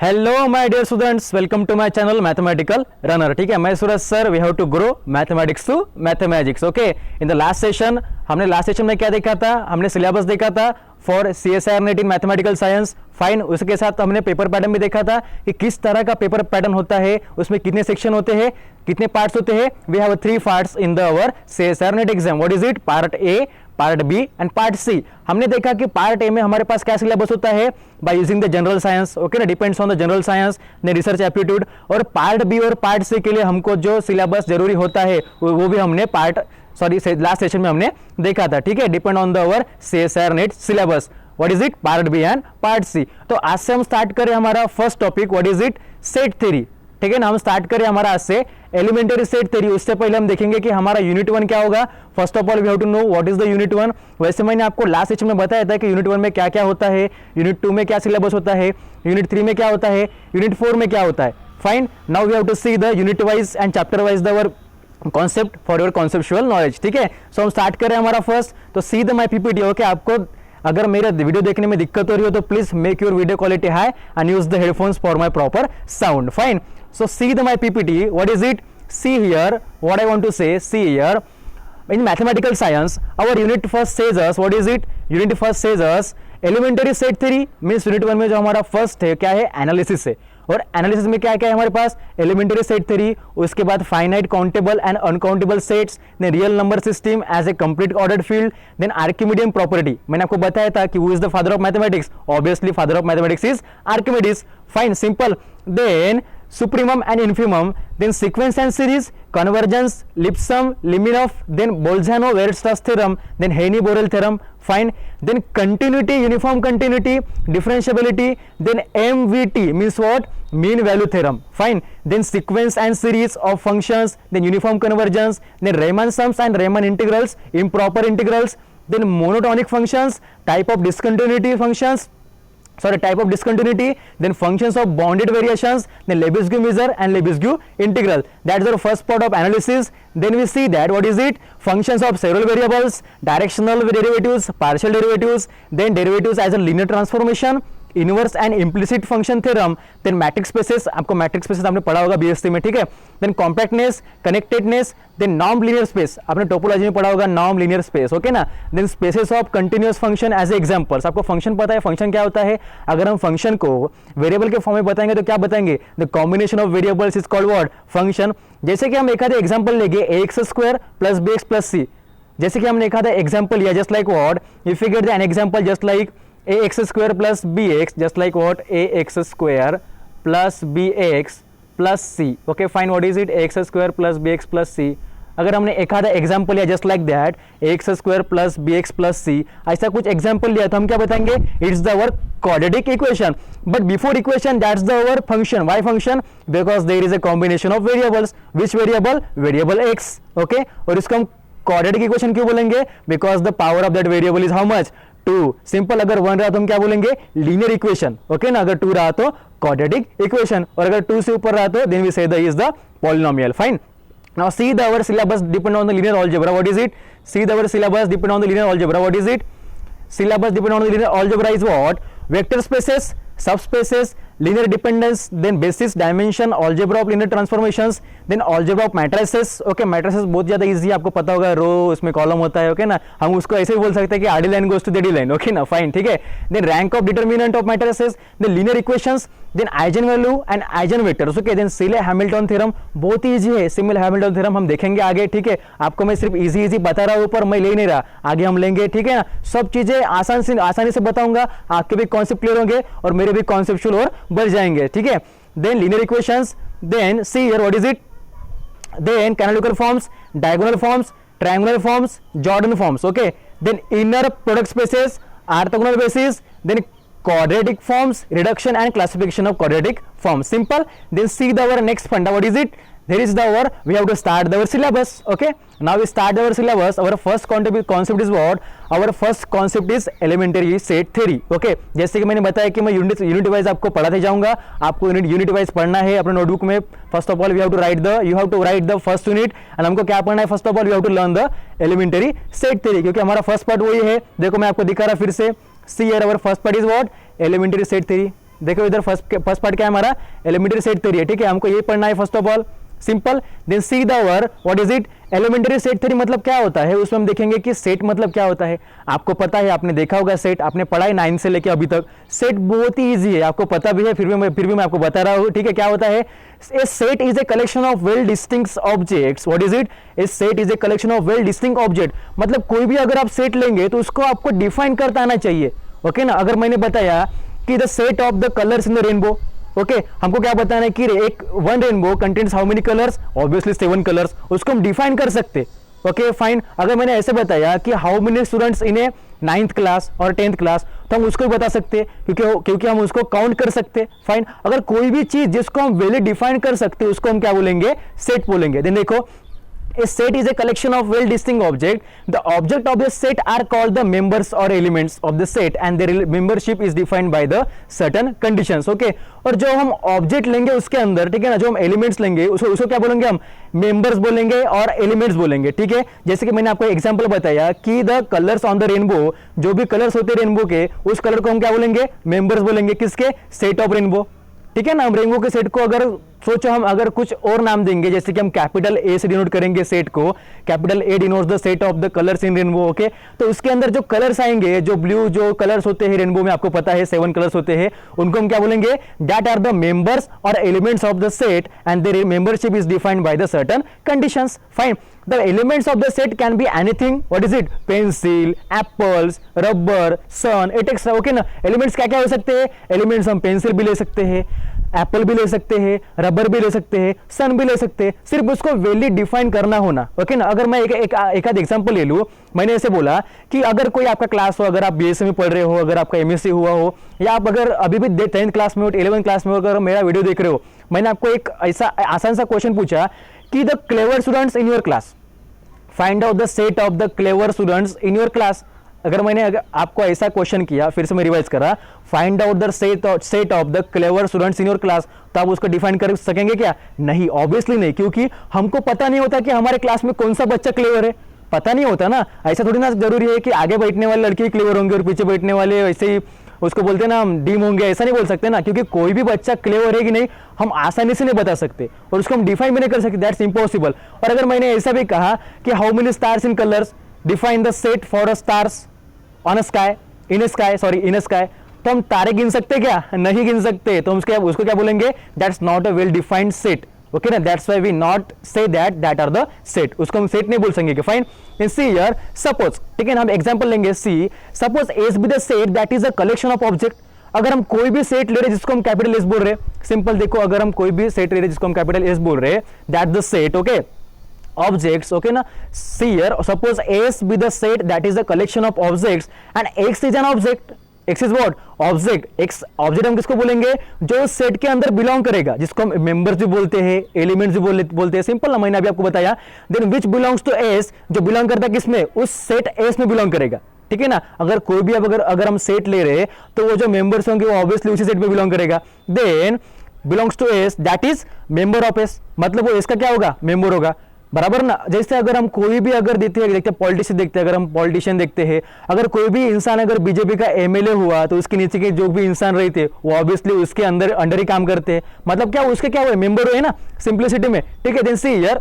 Hello my dear students, welcome to my channel mathematical runner. ठीक है, मैं Suraj sir. We have to grow mathematics to mathematics. Okay, in the last session हमने में क्या देखा था? हमने सिलेबस देखा था for CSIR NET in mathematical science. Fine, उसके साथ हमने पेपर पैटर्न भी देखा था कि किस तरह का पेपर पैटर्न होता है, उसमें कितने सेक्शन होते हैं, कितने पार्ट्स होते हैं। We have 3 parts in the our CSIR net exam. What is it? Part A, part B and part C. हमने देखा कि पार्ट ए में हमारे पास क्या सिलेबस होता है, by using the general science. Okay ना, depends on the general science ने रिसर्च एप्टीट्यूड। और पार्ट बी और पार्ट सी के लिए हमको जो सिलेबस जरूरी होता है वो भी हमने लास्ट सेशन में हमने देखा था। ठीक है, depend on the our CSIR net syllabus. What is it? Part B and part C. तो आज से हम स्टार्ट करें हमारा first topic, what is it? Set theory. ठीक है ना, हम स्टार्ट करें हमारा आज से एलिमेंटरी सेट थ्योरी। उससे पहले हम देखेंगे कि हमारा यूनिट 1 क्या होगा। First of all we have to know what is the unit 1। वैसे मैंने आपको लास्ट सेशन में बताया था कि यूनिट 1 में क्या क्या होता है, यूनिट 2 में क्या सिलेबस होता है, यूनिट 3 में क्या होता है, यूनिट 4 में क्या होता है। Fine, now we have to see the unit wise and chapter wise the concept for your conceptual knowledge. ठीक है, सो हम स्टार्ट करें हमारा फर्स्ट। तो see the my PPT. Okay, आपको अगर मेरा वीडियो देखने में दिक्कत हो रही हो तो please make your video quality high and use the headphones for my proper sound. Fine, so see the my PPT. What is it? See here what I want to say. See here, in mathematical science our unit first says us, what is it? Unit first says us elementary set theory means unit 1 में जो हमारा first है क्या है? Analysis है। और analysis में क्या क्या है हमारे पास? एलिमेंटरी सेट थ्योरी, उसके बाद finite, countable and uncountable sets, then real number system as a complete ordered field, then Archimedean property. मैंने आपको बताया था कि who is the father of mathematics? Obviously father of mathematics is Archimedes. Fine, simple. Then supremum and infimum, then sequence and series, convergence, Lipsum, Liminov, then Bolzano-Weierstrass theorem, then Heine-Borel theorem. Fine, then continuity, uniform continuity, differentiability, then MVT means what? Mean value theorem. Fine, then sequence and series of functions, then uniform convergence, then Riemann sums and Riemann integrals, improper integrals, then monotonic functions, type of discontinuity functions, type of discontinuity, then functions of bounded variations, then Lebesgue measure and Lebesgue integral. That's the first part of analysis. Then we see that what is it? Functions of several variables, directional derivatives, partial derivatives, then derivatives as a linear transformation, inverse and implicit function theorem, then matrix spaces. आपको matrix spaces आपने पढ़ा होगा BSc में। ठीक है, then compactness, connectedness, then norm linear space आपने topology में पढ़ा होगा, नॉर्म लीनियर स्पेस। ओके ना, then spaces of continuous function as examples. आपको फंक्शन पता है, फंक्शन क्या होता है? अगर हम फंक्शन को वेरिएबल के फॉर्म में बताएंगे तो क्या बताएंगे? The combination of variables is called what? Function. जैसे कि हम एक आधे एग्जांपल लेंगे, ax² + bx + c। जैसे कि हमने एक आधा एग्जांपल लिया, just like what? If you get an example just like ax² + bx, just like what? ax² + bx + c. Okay, fine. What is it? ax² + bx + c. अगर हमने एक आधा एग्जाम्पल लिया just like that, ax² + bx + c, ऐसा कुछ example लिया तो हम क्या बताएंगे? It's the our quadratic equation. But before equation that's the our function. Why function? Because there is a combination of variables. Which variable? Variable x। Okay, और इसको हम क्वाड्रेटिक इक्वेशन क्यों बोलेंगे? Because the power of that variable is how much? 2। Simple, अगर 1 रहा तो हम क्या बोलेंगे? Linear equation. ओके ना, अगर 2 रहा तो क्वाड्रेटिक इक्वेशन, और अगर 2 से ऊपर रहा तो देन वी से the is the polynomial. Fine, now see the our syllabus depend on the linear algebra. What is it? See the our syllabus depend on the linear algebra. What is it? Syllabus depend on the linear algebra is what? Vector spaces, subspaces, linear dependence, then basis, dimension, algebra of linear transformations, then algebra of matrices. Okay, matrices बहुत ज्यादा easy, आपको पता होगा, रो उसमें column होता है। Okay ना, हम उसको ऐसे ही बोल सकते हैं कि आडी line goes to D line. Okay ना, फाइन, ठीक है। Then rank of determinant of matrices, then linear equations, then eigen value and eigen vectors. Okay, then Cayley Hamilton theorem, बहुत ही इजी है। सिमिल हैमिल्टन थ्योरम हम देखेंगे आगे। ठीक है, आपको मैं सिर्फ इजी बता रहा हूँ, ऊपर मैं ले नहीं रहा, आगे हम लेंगे। ठीक है ना, सब चीजें आसानी से बताऊंगा, आपके भी कॉन्सेप्ट क्लियर होंगे और मेरे भी कॉन्सेप्चुअल और बढ़ जाएंगे। ठीक है, then linear equations, then see here what is it? Then canonical forms, diagonal forms, triangular forms, Jordan forms. Okay, then inner product spaces, orthogonal basis, then quadratic forms, reduction and classification of quadratic forms. Simple. Then see the our next funda. What is it? There is the our, we have to start our syllabus. Okay, now we start our syllabus. Our first concept is what? Our first concept is elementary set theory. Okay, जैसे कि मैंने बताया कि मैं unit wise आपको पढ़ाते जाऊंगा, आपको यूनिट वाइज पढ़ना है अपने नोटबुक में। First of all you have to write the first unit, and हमको क्या पढ़ना है? First of all you have to learn the elementary set theory, क्योंकि हमारा फर्स्ट पार्ट वही है। देखो मैं आपको दिखा रहा फिर से। See here, our first part is what? Elementary set theory. देखो इधर फर्स्ट पार्ट क्या है हमारा, एलिमेंट्री सेट थ्योरी है, ठीक है, हमको ये पढ़ना है first of all, simple. Then see the word what is it, elementary set theory मतलब क्या होता है, उसमें हम देखेंगे कि सेट मतलब क्या होता है। आपको पता है, आपने देखा होगा सेट, आपने पढ़ा है 9 से लेके अभी तक। सेट बहुत ही इजी है, आपको पता भी है, फिर भी मैं आपको बता रहा हूं, ठीक है। क्या होता है, ए set is a collection of well distinct objects. What is it, a set is a collection of well distinct object, मतलब कोई भी अगर आप सेट लेंगे तो उसको आपको डिफाइन करता आना चाहिए, ओके ना। अगर मैंने बताया कि the set of the colours in the rainbow, okay, हमको क्या बताना है कि एक one rainbow contains how many colours, obviously 7 colours, उसको हम डिफाइन कर सकते, ओके फाइन। अगर मैंने ऐसे बताया कि how many students in A 9th class और 10th क्लास, तो हम उसको बता सकते, क्योंकि हम उसको काउंट कर सकते, फाइन। अगर कोई भी चीज जिसको हम वैल्यू डिफाइन कर सकते, उसको हम क्या बोलेंगे, सेट बोलेंगे। देन देखो, a set is a collection of well distinct object. The object of the set are called the members or elements of the set and their membership is defined by the certain conditions, okay। और जो हम object लेंगे उसके अंदर, ठीक है ना, जो हम एलिमेंट्स लेंगे उसको क्या बोलेंगे, हम मेंबर्स बोलेंगे और एलिमेंट्स बोलेंगे, ठीक है। जैसे कि मैंने आपको एग्जांपल बताया कि the colours on the rainbow, जो भी कलर्स होते हैं रेनबो के, उस कलर को हम क्या बोलेंगे, मेंबर्स बोलेंगे, किसके, सेट ऑफ रेनबो, ठीक है ना। हम रेनबो के सेट को अगर सोचो, हम अगर कुछ और नाम देंगे, जैसे कि हम कैपिटल ए से डिनोट करेंगे सेट को, capital A denotes the set of the colours in rainbow, okay. तो उसके अंदर जो कलर्स आएंगे, जो ब्लू जो कलर्स होते हैं रेनबो में, आपको पता है 7 कलर्स होते हैं, उनको हम क्या बोलेंगे, दैट आर द मेंबर्स और elements of the set and their membership is defined by the certain conditions, fine. The elements of the set can be anything. What is it? Pencil, apples, rubber, sun, etc. Okay ना? Elements क्या क्या हो सकते हैं? Elements हम pencil भी ले सकते हैं, एप्पल भी ले सकते हैं, रबर भी ले सकते हैं, सन भी ले सकते हैं, सिर्फ उसको वैल्यू डिफाइन करना होना, ओके ना। अगर मैं एक आध एग्जांपल ले लूं, मैंने ऐसे बोला कि अगर कोई आपका क्लास हो, अगर आप बीएससी में पढ़ रहे हो, अगर आपका एमएससी हुआ हो, या आप अगर अभी भी 10th क्लास में हो, 11th क्लास में हो, अगर मेरा वीडियो देख रहे हो, मैंने आपको एक ऐसा आसान सा क्वेश्चन पूछा कि the clever students in your class, find out the set of the clever students in your class. अगर मैंने आपको ऐसा क्वेश्चन किया, फिर से मैं रिवाइज करा, find out the set of the clever students in your class, तो आप उसको डिफाइन कर सकेंगे क्या? नहीं, ऑब्वियसली नहीं, क्योंकि हमको पता नहीं होता कि हमारे क्लास में कौन सा बच्चा क्लेवर है, पता नहीं होता ना। ऐसा थोड़ी ना जरूरी है कि आगे बैठने वाले लड़के क्लेवर होंगे और पीछे बैठने वाले वैसे ही उसको बोलते हैं ना हम डीम होंगे, ऐसा नहीं बोल सकते ना, क्योंकि कोई भी बच्चा क्लेवर है कि नहीं हम आसानी से नहीं बता सकते और उसको हम डिफाइन भी नहीं कर सकते, दैट्स इम्पॉसिबल। और अगर मैंने ऐसा भी कहा कि how many stars in colours, define the set for a stars on a sky, in a sky, तो हम तारे गिन सकते क्या? नहीं गिन सकते, तो हम उसको क्या बोलेंगे? That's not a well defined set, okay ना। That's why we not say that are the set, उसको हम सेट नहीं बोल सकेंगे, fine. In see here, suppose, ठीक है ना, हम एग्जांपल लेंगे, see suppose S be the set that is a collection of object. अगर हम कोई भी सेट ले रहे जिसको हम कैपिटल एस बोल रहे, सिंपल देखो, अगर हम कोई भी सेट ले रहे जिसको हम कैपिटल एस बोल रहे, that the set, okay, objects, okay na. See here, suppose S be the set that is a collection of objects and X is an object. X is what? Object. X object हम किसको बोलेंगे? जो set के अंदर belong करेगा, जिसको हम members भी बोलते हैं, एलिमेंट्स भी बोलते हैं, सिंपल ना, मैंने अभी आपको बताया। Then which belongs to S, जो बिलोंग करता है किसमें? उस सेट एस में बिलोंग करेगा, ठीक है ना। अगर कोई भी अगर हम सेट ले रहे तो वो जो मेंबर्स होंगे वो ऑब्वियसली उसी सेट में बिलोंग करेगा। Then belongs to S that is member of S, मतलब वो एस का क्या होगा? मेंबर होगा, बराबर ना। जैसे अगर हम कोई भी अगर देखते हैं पॉलिटिशियन देखते हैं, अगर हम पॉलिटिशियन देखते हैं, अगर कोई भी इंसान अगर बीजेपी का एमएलए हुआ तो उसके नीचे के जो भी इंसान रहे थे वो ऑब्वियसली उसके अंडर ही काम करते हैं, मतलब क्या उसके क्या हुए? मेंबर हुए ना, सिंप्लिसिटी में, ठीक है। Then see here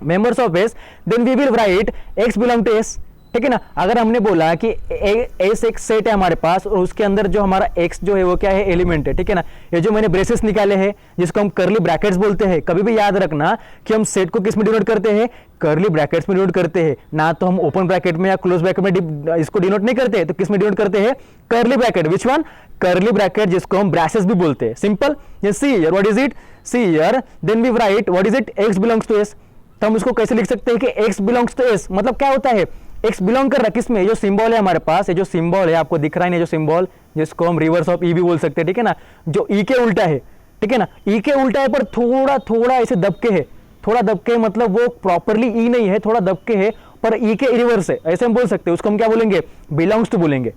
members of S, then we will write x belong to S, ठीक है ना। अगर हमने बोला कि एस एक सेट है हमारे पास और उसके अंदर जो हमारा एक्स जो है वो क्या है? एलिमेंट है, ठीक है ना। ये जो मैंने ब्रेसेस निकाले हैं जिसको हम करली ब्रैकेट्स बोलते हैं, कभी भी याद रखना कि हम सेट को किस में डिनोट करते हैं? करली ब्रैकेट्स में डिनोट करते हैं ना, तो हम ओपन ब्रैकेट में या क्लोज ब्रैकेट में इसको डिनोट नहीं करते, तो किस में डिनोट करते हैं? Curly bracket. Which one? Curly bracket, जिसको हम ब्रेसेस भी बोलते हैं, simple. See here what is it? See here then we write what is it? X belongs to S. तो हम उसको कैसे लिख सकते हैं कि एक्स बिलोंग्स टू एस, मतलब क्या होता है? एक्स बिलोंग कर रहा है किसमें? जो सिंबल है हमारे पास, ये जो सिंबल है आपको दिख रहा है ना, जो सिंबल जिसको हम रिवर्स ऑफ ई भी बोल सकते हैं, ठीक है ना, जो ई के उल्टा है, ठीक है ना। ई के उल्टा है पर थोड़ा थोड़ा ऐसे दबके है, थोड़ा दबके मतलब वो प्रॉपरली ई नहीं है, थोड़ा दबके है पर ई के रिवर्स है, ऐसे हम बोल सकते हैं। उसको हम क्या बोलेंगे? बिलोंग्स टू बोलेंगे।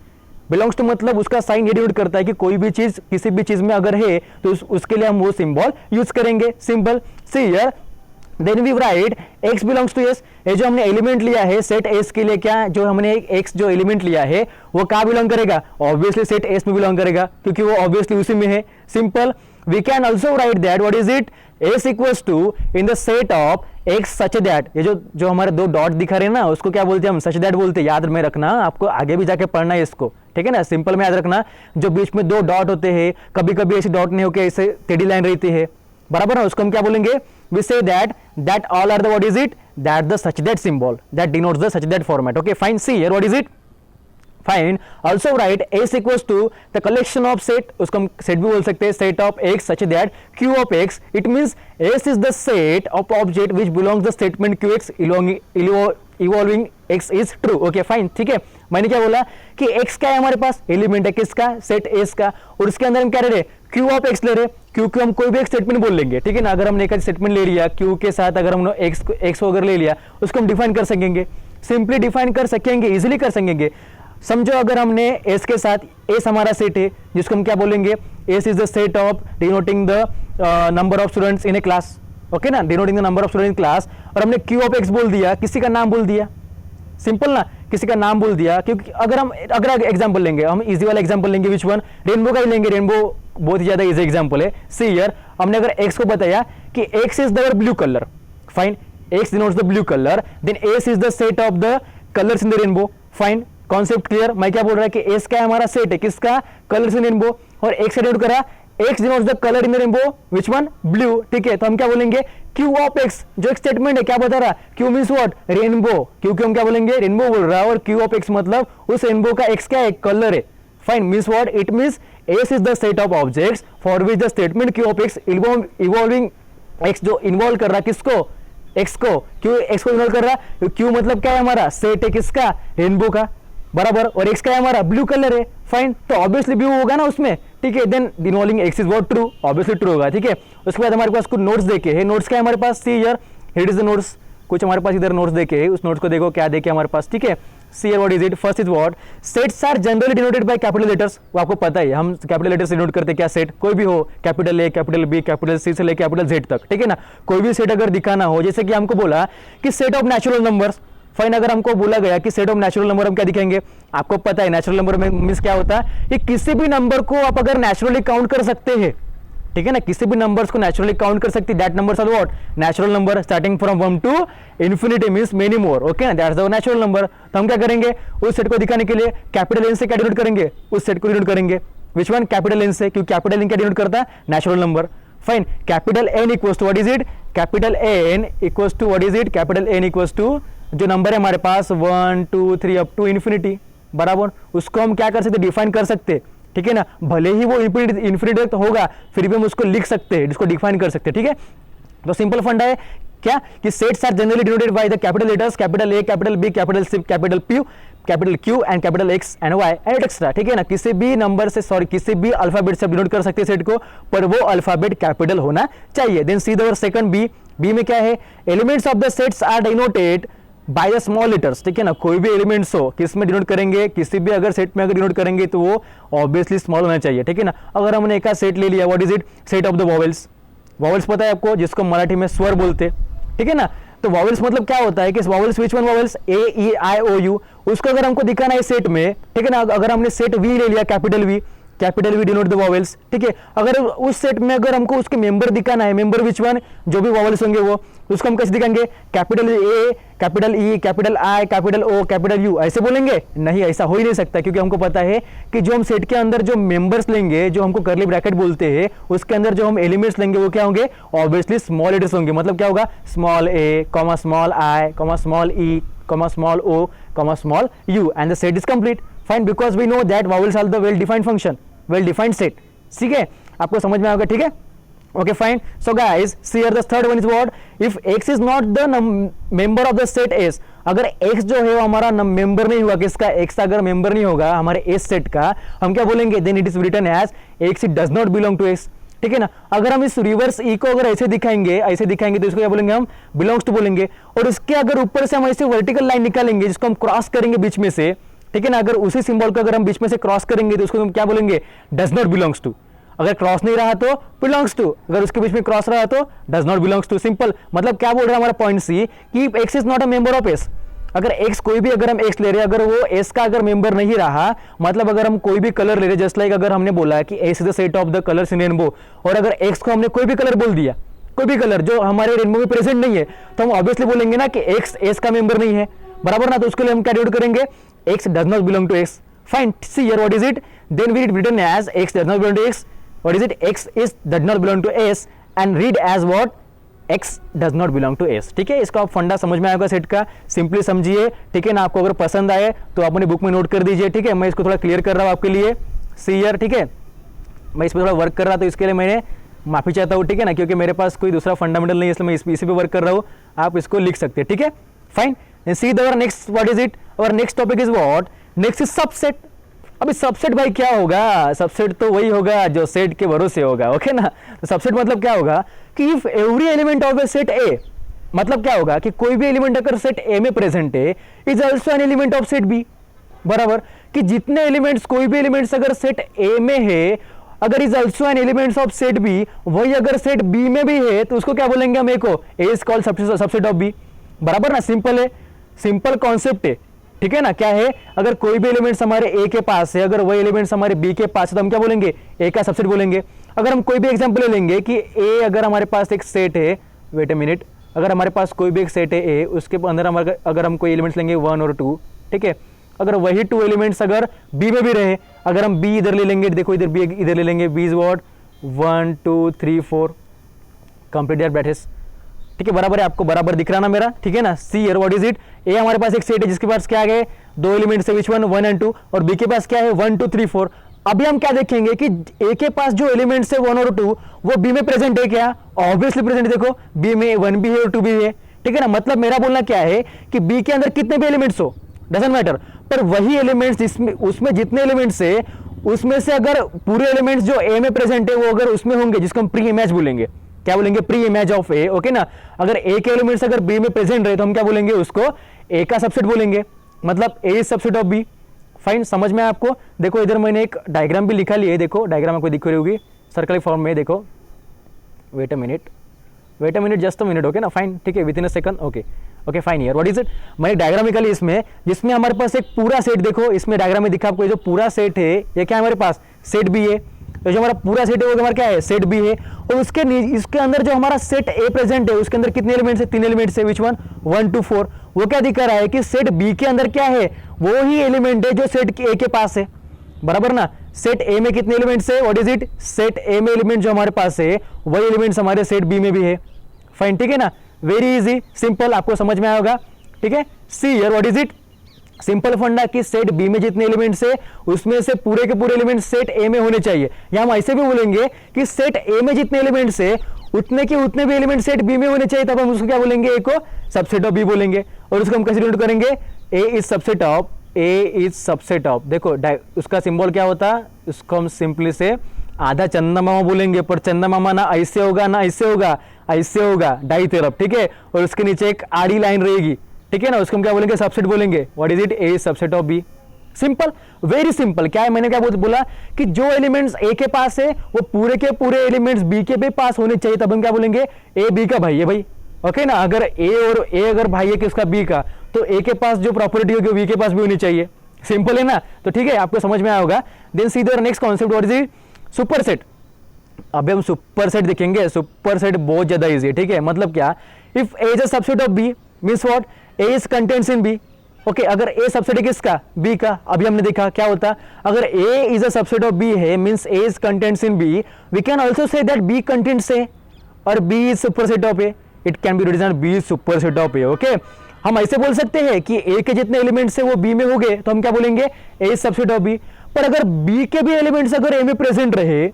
बिलोंग्स टू मतलब उसका साइन ये डिनोट करता है कि कोई भी चीज किसी भी चीज में अगर है तो उसके लिए हम वो सिंबल यूज करेंगे, simple. See here then we write x belongs to s। ये जो हमने एलिमेंट लिया है सेट s के लिए, क्या जो हमने x जो एलिमेंट लिया है वो कहाँ बिलोंग करेगा, ऑब्वियसली सेट s में बिलोंग करेगा, क्योंकि वो ऑब्वियसली उसी में है। Simple. We can also write that what is it, s equals to in the set of x such that. ये जो हमारे दो डॉट दिखा रहे हैं ना, उसको क्या बोलते हैं हम, सच दैट बोलते हैं। याद में रखना, आपको आगे भी जाके पढ़ना है इसको, ठीक है ना। सिंपल में याद रखना, जो बीच में दो डॉट होते हैं, कभी कभी ऐसे डॉट नहीं होके ऐसे टेढ़ी लाइन रहती है, बराबर है, उसको हम क्या बोलेंगे, we say that all are the what is it, that the such that symbol that denotes the such that format। okay fine, see here what is it, fine। also write s equals to the collection of set, उसको हम set भी बोल सकते हैं, set of x such that q of x, it means s is the set of object which belongs the statement qx evolving x is true। okay fine, ठीक है। मैंने क्या बोला कि x क्या है हमारे पास, एलिमेंट है किसका, सेट s का, और उसके अंदर हम क्या ले रहे, q ऑफ x ले रहे, q को हम कोई भी एक स्टेटमेंट बोल लेंगे, ठीक है ना। अगर हमने एक स्टेटमेंट ले लिया q के साथ, अगर हमने x वगैरह ले लिया, उसको हम डिफाइन कर सकेंगे, सिंपली डिफाइन कर सकेंगे, इजिली कर सकेंगे। समझो अगर हमने s के साथ, s हमारा सेट है जिसको हम क्या बोलेंगे, s is the set of denoting the number of students in a class, okay ना, denoting the number of student in class, और हमने q ऑफ x बोल दिया, किसी का नाम बोल दिया, सिंपल ना, किसी का नाम बोल दिया। क्योंकि अगर एग्जांपल लेंगे, हम इजी वाला एग्जांपल लेंगे, विच वन, रेनबो का ही लेंगे, रेनबो बहुत ही ज्यादा इजी एग्जांपल है। सी हियर, हमने अगर x को बताया कि x is the blue colour, fine, x denotes the blue colour, then s is the set of the colours in the rainbow, fine, concept clear. मैं क्या बोल रहा है कि s क्या है हमारा सेट है किसका, कलर्स इन रेनबो, और x से डिनोट करा, x denotes the colour in the rainbow, which one, blue, ठीक है। तो हम क्या बोलेंगे, q ऑफ x, जो एक स्टेटमेंट है, क्या बता रहा, q मींस व्हाट, रेनबो, क्योंकि हम क्या बोलेंगे, रेनबो बोल रहा है, और q ऑफ x मतलब उस रेनबो का x क्या है, कलर है, fine, means what, it means s is the set of objects for which the statement q of x evolving x, जो इन्वॉल्व कर रहा है किसको, x को, q x को इन्वॉल्व कर रहा है, q मतलब क्या है हमारा, सेट है किसका, रेनबो का, बराबर, और x क्या है हमारा, ब्लू कलर है, फाइन, तो ऑब्वियसली ब्लू होगा ना उसमें, ठीक है। Then involving x is what, true, obviously true होगा, ठीक है। उसके बाद हमारे पास कुछ नोट्स देके है, नोट्स क्या है हमारे पास, see here, here is the notes, कुछ हमारे पास इधर नोट्स देके है, उस नोट्स को देखो क्या देखे हमारे पास, ठीक है। See here what is it, first is what, sets are generally denoted by capital letters, वो आपको पता है, हम कैपिटल लेटर से डिनोट करते हैं क्या, सेट कोई भी हो, capital A, capital B, capital C से लेकर कैपिटल जेड तक, ठीक है ना। कोई भी सेट अगर दिखाना हो, जैसे कि हमको बोला कि set of natural numbers, fine, अगर हमको बोला गया कि सेट ऑफ नेचुरल नंबर हम क्या दिखाएंगे, आपको पता है नेचुरल नंबर में मींस क्या होता है, कि किसी भी नंबर को आप अगर नेचुरली काउंट कर सकते हैं, ठीक है ना, किसी भी नंबर्स को नेचुरली काउंट कर सकते, that numbers are what, natural number, starting from 1 to infinity means many more, okay ना, दैट्स द नेचुरल नंबर। तो हम क्या करेंगे, उस सेट को दिखाने के लिए कैपिटल एन से क्या डिनोट करेंगे, उस सेट को डिनोट करेंगे, विच वन, कैपिटल एन से, क्योंकि कैपिटल एन क्या डिनोट करता है, natural number, fine. Capital N equals to what is it, capital N equals to what is it, capital N equals to जो नंबर है हमारे पास 1 2 3 अप टू इंफिनिटी, बराबर, उसको हम क्या कर सकते, डिफाइन कर सकते, ठीक है ना। भले ही वो इंफिनिटी तक होगा, फिर भी हम उसको लिख सकते हैं, जिसको डिफाइन कर सकते हैं, ठीक है। तो सिंपल फंडा है क्या, कि sets are generally denoted by the capital letters, capital A, capital B, capital C, capital P, capital Q and capital X and Y and etcetera, ठीक है ना। किसी भी नंबर से, सॉरी, किसी भी अल्फाबेट से डिनोट कर सकते हैं सेट को, पर वो अल्फाबेट कैपिटल होना चाहिए। Then see the second B, B में क्या है, elements of the sets are denoted by the small letters, ठीक है ना। कोई भी एलिमेंट्स हो, किस में डिनोट करेंगे, किसी भी अगर सेट में अगर डिनोट करेंगे तो वो ऑब्वियसली स्मॉल होना चाहिए, ठीक है ना। अगर हमने एक सेट ले लिया, what is it, set of the vowels, vowels पता है आपको, जिसको मराठी में स्वर बोलते, ठीक है ना। तो वॉवेल्स मतलब क्या होता है कि vowels, which one vowels, A E I O U, उसको अगर हमको दिखाना है सेट में, ठीक है ना। अगर हमने सेट वी ले लिया, capital V denote the vowels, ठीक है। अगर उस सेट में अगर हमको उसके मेंबर दिखाना है, मेंबर विच वन, जो भी वॉवेल्स होंगे वो, उसको हम कैसे दिखाएंगे, capital A, capital E, capital I, capital O, capital U, ऐसे बोलेंगे, नहीं, ऐसा हो ही नहीं सकता, क्योंकि हमको पता है कि जो हम सेट के अंदर जो मेंबर्स लेंगे, जो हमको करली ब्रैकेट बोलते हैं, उसके अंदर जो हम एलिमेंट्स लेंगे वो क्या होंगे, ऑब्वियसली स्मॉल लेटर्स होंगे। मतलब क्या होगा, small A, comma small I, comma small E, comma small O, comma small U, and the set is complete, fine, because we know that vowels are the well defined function, well defined set, ठीक है, आपको समझ में आएगा, ठीक है। Okay, fine. So guys, see here the third one is what? If x is not the member of the set S, अगर x जो है वो हमारा मेंबर नहीं हुआ, किसका, x अगर मेंबर नहीं होगा हमारे S सेट का, हम क्या बोलेंगे, then it is written as x, it does not belong to x, ठीक है ना। अगर हम इस रिवर्स e को अगर ऐसे दिखाएंगे तो इसको क्या बोलेंगे हम, बिलोंग्स टू बोलेंगे, और इसके अगर ऊपर से हम ऐसे वर्टिकल लाइन निकालेंगे जिसको हम क्रॉस करेंगे बीच में से, ठीक है ना। अगर उसी सिंबल को अगर हम बीच में से क्रॉस करेंगे तो उसको हम क्या बोलेंगे, डज नॉट बिलोंग्स टू। अगर क्रॉस नहीं रहा तो बिलोंग्स टू, अगर उसके बीच में क्रॉस रहा तो does not belongs to. Simple. मतलब क्या बोल रहा है हमारा पॉइंट सी कि X is not a member of S. अगर एक्स कोई भी, अगर हम एक्स ले रहे हैं, अगर वो एस का अगर मेंबर नहीं रहा, मतलब अगर हम कोई भी कलर ले रहे, जस्ट लाइक अगर हमने बोला कि S is the set of the colours in rainbow, और अगर एक्स को हमने कोई भी कलर बोल दिया, कोई भी कलर जो हमारे रेनबो में प्रेजेंट नहीं है, तो हम ऑब्वियसली बोलेंगे ना कि एक्स एस का मेंबर नहीं है, बराबर ना। तो उसके लिए हम क्या डिनोट करेंगे, X does not belong to X. Fine, see here what is it, then we written as X does not belong to X, what is it, X is does not belong to S, and read as what, x does not belong to S. ठीक है, इसका आप फंडा समझ में आएगा set का, simply समझिए। ठीक है ना, आपको अगर पसंद आए तो आप अपनी बुक में नोट कर दीजिए। ठीक है, मैं इसको थोड़ा क्लियर कर रहा हूं आपके लिए, सी हियर। ठीक है, मैं इस पर थोड़ा वर्क कर रहा, तो इसके लिए मैंने माफी चाहता हूँ। ठीक है ना, क्योंकि मेरे पास कोई दूसरा फंडामेंटल नहीं है, इसलिए मैं इसी पे वर्क कर रहा हूँ। आप इसको लिख सकते हैं। ठीक है, fine. See the next, what is it, और next topic is what, next is subset. अभी सबसेट भाई क्या होगा, सबसेट तो वही होगा जो सेट के भरोसे होगा। ओके ना, तो सबसेट मतलब क्या होगा कि if every element of a set ए, मतलब क्या होगा कि कोई भी एलिमेंट अगर सेट ए में प्रेजेंट है, is also an element of set B, बराबर। कि जितने एलिमेंट्स, कोई भी एलिमेंट्स अगर सेट ए में है, अगर is also an elements of set B, वही अगर सेट बी में भी है, तो उसको क्या बोलेंगे हम, ए को, A is called subset of B, बराबर ना। सिंपल है, सिंपल कॉन्सेप्ट है। ठीक है ना, क्या है, अगर कोई भी एलिमेंट्स हमारे ए के पास है, अगर वही एलिमेंट्स हमारे बी के पास है, तो हम क्या बोलेंगे, ए का सबसेट बोलेंगे। अगर हम कोई भी एग्जांपल ले लेंगे कि ए, अगर हमारे पास एक सेट है, वेट अ मिनट, अगर हमारे पास कोई भी एक सेट है ए, उसके अंदर हम अगर हम कोई एलिमेंट्स लेंगे 1 और 2, ठीक है, अगर वही 2 एलिमेंट्स अगर बी में भी रहे, अगर हम बी इधर ले लेंगे, देखो इधर बी इधर ले लेंगे, B is what 1 2 3 4, complete there brackets. ठीक है, बराबर है, आपको बराबर दिख रहा ना मेरा। ठीक है ना, see here what is it, A हमारे पास एक सेट है जिसके पास क्या है, 2 एलिमेंट्स है, विच वन, 1 एंड 2, और बी के पास क्या है, 1 2 3 4। अभी हम क्या देखेंगे कि ए के पास जो एलिमेंट्स है 1 और 2, वो बी में प्रेजेंट है क्या, ऑब्वियसली प्रेजेंट। देखो बी में 1 भी है और 2 भी है। ठीक है ना, मतलब मेरा बोलना क्या है कि बी के अंदर कितने भी एलिमेंट्स हो, डजंट मैटर, पर वही एलिमेंट्स जिसमें, उसमें जितने एलिमेंट्स है, उसमें से अगर पूरे एलिमेंट्स जो ए में प्रेजेंट है वो अगर उसमें होंगे, जिसको हम प्री इमेज बोलेंगे, क्या बोलेंगे, pre image of A. Okay ना, अगर ए के एलिमेंट्स अगर बी में प्रेजेंट रहे, तो हम क्या बोलेंगे, उसको ए का सबसेट बोलेंगे, मतलब A is subset of B. Fine, समझ में आपको। देखो इधर मैंने एक डायग्राम भी लिखा लिया है, देखो डायग्राम आपको दिख रही होगी सर्कल फॉर्म में, देखो, wait a minute, just a minute. Okay ना, फाइन, ठीक है, within a second. Okay okay, fine. Here what is it, मैं एक डायग्राम निकाली इसमें, जिसमें हमारे पास एक पूरा सेट, देखो इसमें डायग्राम में दिखा आपको, ये जो पूरा सेट है ये क्या है हमारे पास, सेट बी है। तो जो हमारा पूरा सेट है वो हमारा क्या है, सेट बी है, और उसके इसके अंदर जो हमारा सेट ए प्रेजेंट है, उसके अंदर कितने एलिमेंट्स है, 3 एलिमेंट्स है, विच वन, 1 2 4। वो क्या दिखा रहा है कि सेट बी के अंदर क्या है, वो ही एलिमेंट है जो सेट ए के पास है, बराबर ना। सेट ए में कितने एलिमेंट्स है, व्हाट इज इट, सेट ए में एलिमेंट जो हमारे पास है, वही एलिमेंट्स हमारे सेट बी में भी है। फाइन, ठीक है ना, वेरी इजी, सिंपल, आपको समझ में आएगा। ठीक है, see here what is it, simple फंडा कि सेट बी में जितने एलिमेंट्स है, उसमें से पूरे के पूरे एलिमेंट्स सेट ए में होने चाहिए। या हम ऐसे भी बोलेंगे कि सेट ए में जितने एलिमेंट्स है, उतने के उतने भी एलिमेंट सेट बी में होने चाहिए, तब हम उसको क्या बोलेंगे, ए को सबसेट ऑफ बी बोलेंगे। और उसको हम कैसे डिनोट करेंगे, A is subset of, A is subset of. देखो उसका सिंबल क्या होता है, उसको हम सिंपली से आधा चंदा मामा बोलेंगे, पर चंदा मामा ना ऐसे होगा ना ऐसे होगा, ऐसे होगा दाई तरफ। ठीक है, और उसके नीचे एक आड़ी लाइन रहेगी, ठीक है ना, उसको हम क्या बोलेंगे, सबसेट बोलेंगे। What is it, A is subset of B. Simple, very simple. क्या है, मैंने क्या बोला कि जो एलिमेंट्स ए के पास है, वो पूरे के पूरे एलिमेंट्स बी के भी पास होने चाहिए, तब हम क्या बोलेंगे, ए बी का भाई है भाई। ओके ना, अगर ए और ए अगर भाई है किसका, बी का, तो ए के पास जो प्रॉपर्टी होगी वो बी के पास भी होनी चाहिए। सिंपल है ना, तो ठीक है, आपको समझ में आया होगा। Then see the next concept, what is it, super set. अभी हम सुपर सेट देखेंगे, सुपर सेट बहुत ज्यादा इजी है। ठीक है, मतलब क्या, if A is a subset of B means what, A is contents in B. Okay, अगर ए सबसेट है किसका, बी का, अभी हमने देखा क्या होता, अगर A is a subset of B है means A is contents in B, we can also say that B contents A और B is superset of A. It can be written as B is superset of A. Okay, हम ऐसे बोल सकते हैं कि ए के जितने elements है वो बी में हो गए, तो हम क्या बोलेंगे, A is subset of B. पर अगर बी के भी एलिमेंट्स अगर ए में प्रेजेंट रहे,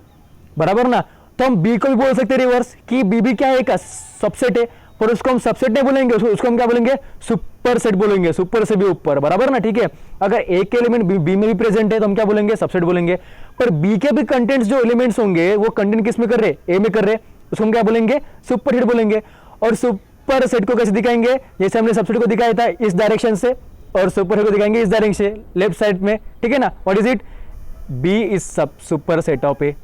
बराबर ना, तो हम बी को भी बोल सकते हैं रिवर्स कि बी भी क्या है, एक सबसेट है, पर उसको हम सबसेट नहीं बोलेंगे, उसको हम क्या बोलेंगे, सुपर सेट बोलेंगे, सुपर से भी ऊपर, बराबर ना। ठीक है, अगर ए के एलिमेंट बी में भी प्रेजेंट है, तो हम क्या बोलेंगे, सबसेट बोलेंगे। पर बी के भी कंटेंट्स जो एलिमेंट्स होंगे, वो कंटेंट किस में कर रहे, ए में कर रहे, उसको हम क्या बोलेंगे, सुपर सेट बोलेंगे। और सुपर सेट को कैसे दिखाएंगे, जैसे हमने सबसेट को दिखाया था इस डायरेक्शन से, और सुपर सेट को दिखाएंगे इस डायरेक्शन से, लेफ्ट साइड में। ठीक है ना, what is it, B is superset of A.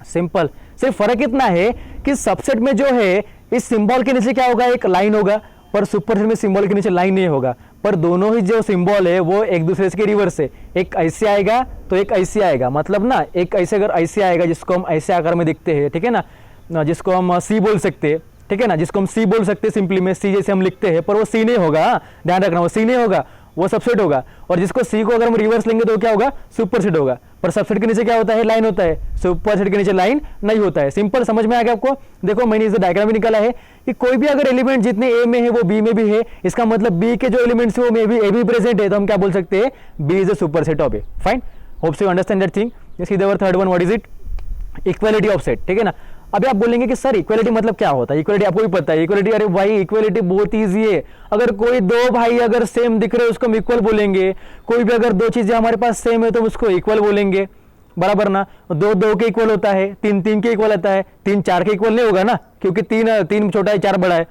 Simple, सिर्फ फर्क इतना है कि सबसेट में जो है इस सिंबल के नीचे क्या होगा, एक लाइन होगा, पर सुपरसेट में सिंबल के नीचे लाइन नहीं होगा, पर दोनों ही जो सिंबल है वो एक दूसरे के रिवर्स है, एक ऐसे आएगा तो एक ऐसे आएगा, मतलब ना एक ऐसे अगर ऐसे आएगा जिसको हम ऐसे आकार में दिखते हैं, ठीक है ना, जिसको हम सी बोल सकते हैं, ठीक है ना, जिसको हम सी बोल सकते हैं सिंपली में, सी जैसे हम लिखते हैं, पर वो सी नहीं होगा, ध्यान रखना, वो सी नहीं होगा, वो सबसेट होगा। और जिसको सी को अगर हम रिवर्स लेंगे तो क्या होगा, सुपरसेट होगा। पर सबसेट के नीचे क्या होता है, लाइन होता है, सुपरसेट के नीचे लाइन नहीं होता है। सिंपल, समझ में आ गया आपको। देखो मैंने इस डायग्राम भी निकाला है कि कोई भी अगर एलिमेंट जितने ए में है वो बी में भी है, इसका मतलब बी के जो एलिमेंट्स है वो में भी ए भी प्रेजेंट है, तो हम क्या बोल सकते हैं, B is a superset of A. Fine, hopes you understand that thing. सीधे और third one, what is it, equality of set, ठीक है ना। अभी आप बोलेंगे कि सर इक्वालिटी मतलब क्या होता है, इक्वालिटी आपको भी पता है, इक्वालिटी, अरे भाई इक्वालिटी बहुत इजी है। अगर कोई दो भाई अगर सेम दिख रहे हैं उसको हम इक्वल बोलेंगे, कोई भी अगर दो चीजें हमारे पास सेम है तो उसको इक्वल बोलेंगे, बराबर ना। दो दो के इक्वल होता है, तीन तीन के इक्वल होता है, तीन चार के इक्वल नहीं होगा ना, क्योंकि तीन छोटा है चार बड़ा है,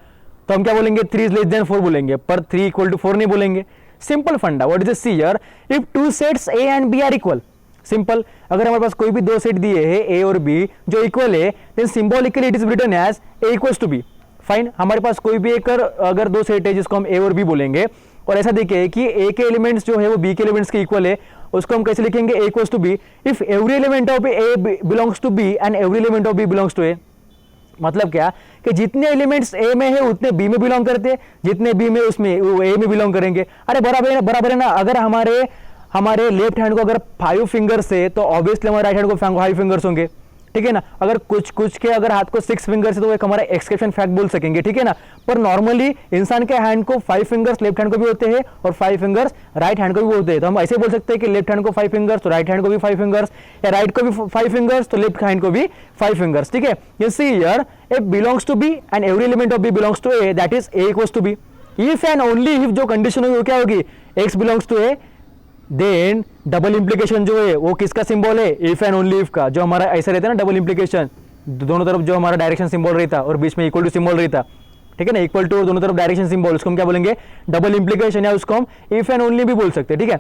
तो हम क्या बोलेंगे, 3 इज लेस देन 4 बोलेंगे, पर 3 इक्वल टू 4 नहीं बोलेंगे। Simple funda, what is the see here, if two sets A and B are equal. Simple, अगर हमारे पास कोई भी दो सेट दिए हैं ए और बी जो इक्वल है, then symbolically it is written as A equals to B. Fine, हमारे पास कोई भी एक अगर दो सेट है जिसको हम ए और बी बोलेंगे, और ऐसा देखिए कि ए के एलिमेंट्स जो है वो बी के एलिमेंट्स के इक्वल है, उसको हम कैसे लिखेंगे, A equals to B if every element of A belongs to B and every element of B belongs to A. मतलब क्या कि जितने एलिमेंट्स ए में है उतने बी में बिलोंग करते हैं, जितने बी में उसमें वो ए में बिलोंग करेंगे। अरे बराबर है ना। अगर हमारे लेफ्ट हैंड को अगर 5 फिंगर्स है तो ऑब्वियसली हमारे राइट हैंड को 5 फिंगर्स होंगे, ठीक है ना। अगर कुछ के अगर हाथ को 6 फिंगर्स है तो एक हमारा एक्सेप्शन फैक्ट बोल सकेंगे, ठीक है ना। पर नॉर्मली इंसान के हैंड को 5 फिंगर्स लेफ्ट हैंड को भी होते हैं और 5 फिंगर्स राइट हैंड को भी होते हैं, तो हम ऐसे बोल सकते हैं कि लेफ्ट हैंड को 5 फिंगर्स तो राइट हैंड को भी 5 फिंगर्स, या राइट को भी 5 फिंगर्स तो लेफ्ट हैंड को भी 5 फिंगर्स, ठीक है। You see here A belongs to B and every element of B belongs to A, that is A equals to B. If and only if जो condition होगी वो क्या होगी, X belongs to A, then double implication जो है वो किसका symbol है, इफ एंड ओनली इफ का। जो हमारा ऐसा रहता है ना डबल इंप्लीकेशन, दोनों तरफ जो हमारा डायरेक्शन सिंबल रहता और बीच में इक्वल टू सिंबल रहता, ठीक है ना, इक्वल टू दोनों तरफ डायरेक्शन सिंबल, उसको हम क्या बोलेंगे, डबल इंप्लीकेशन, या उसको हम इफ एंड ओनली भी बोल सकते हैं, ठीक है।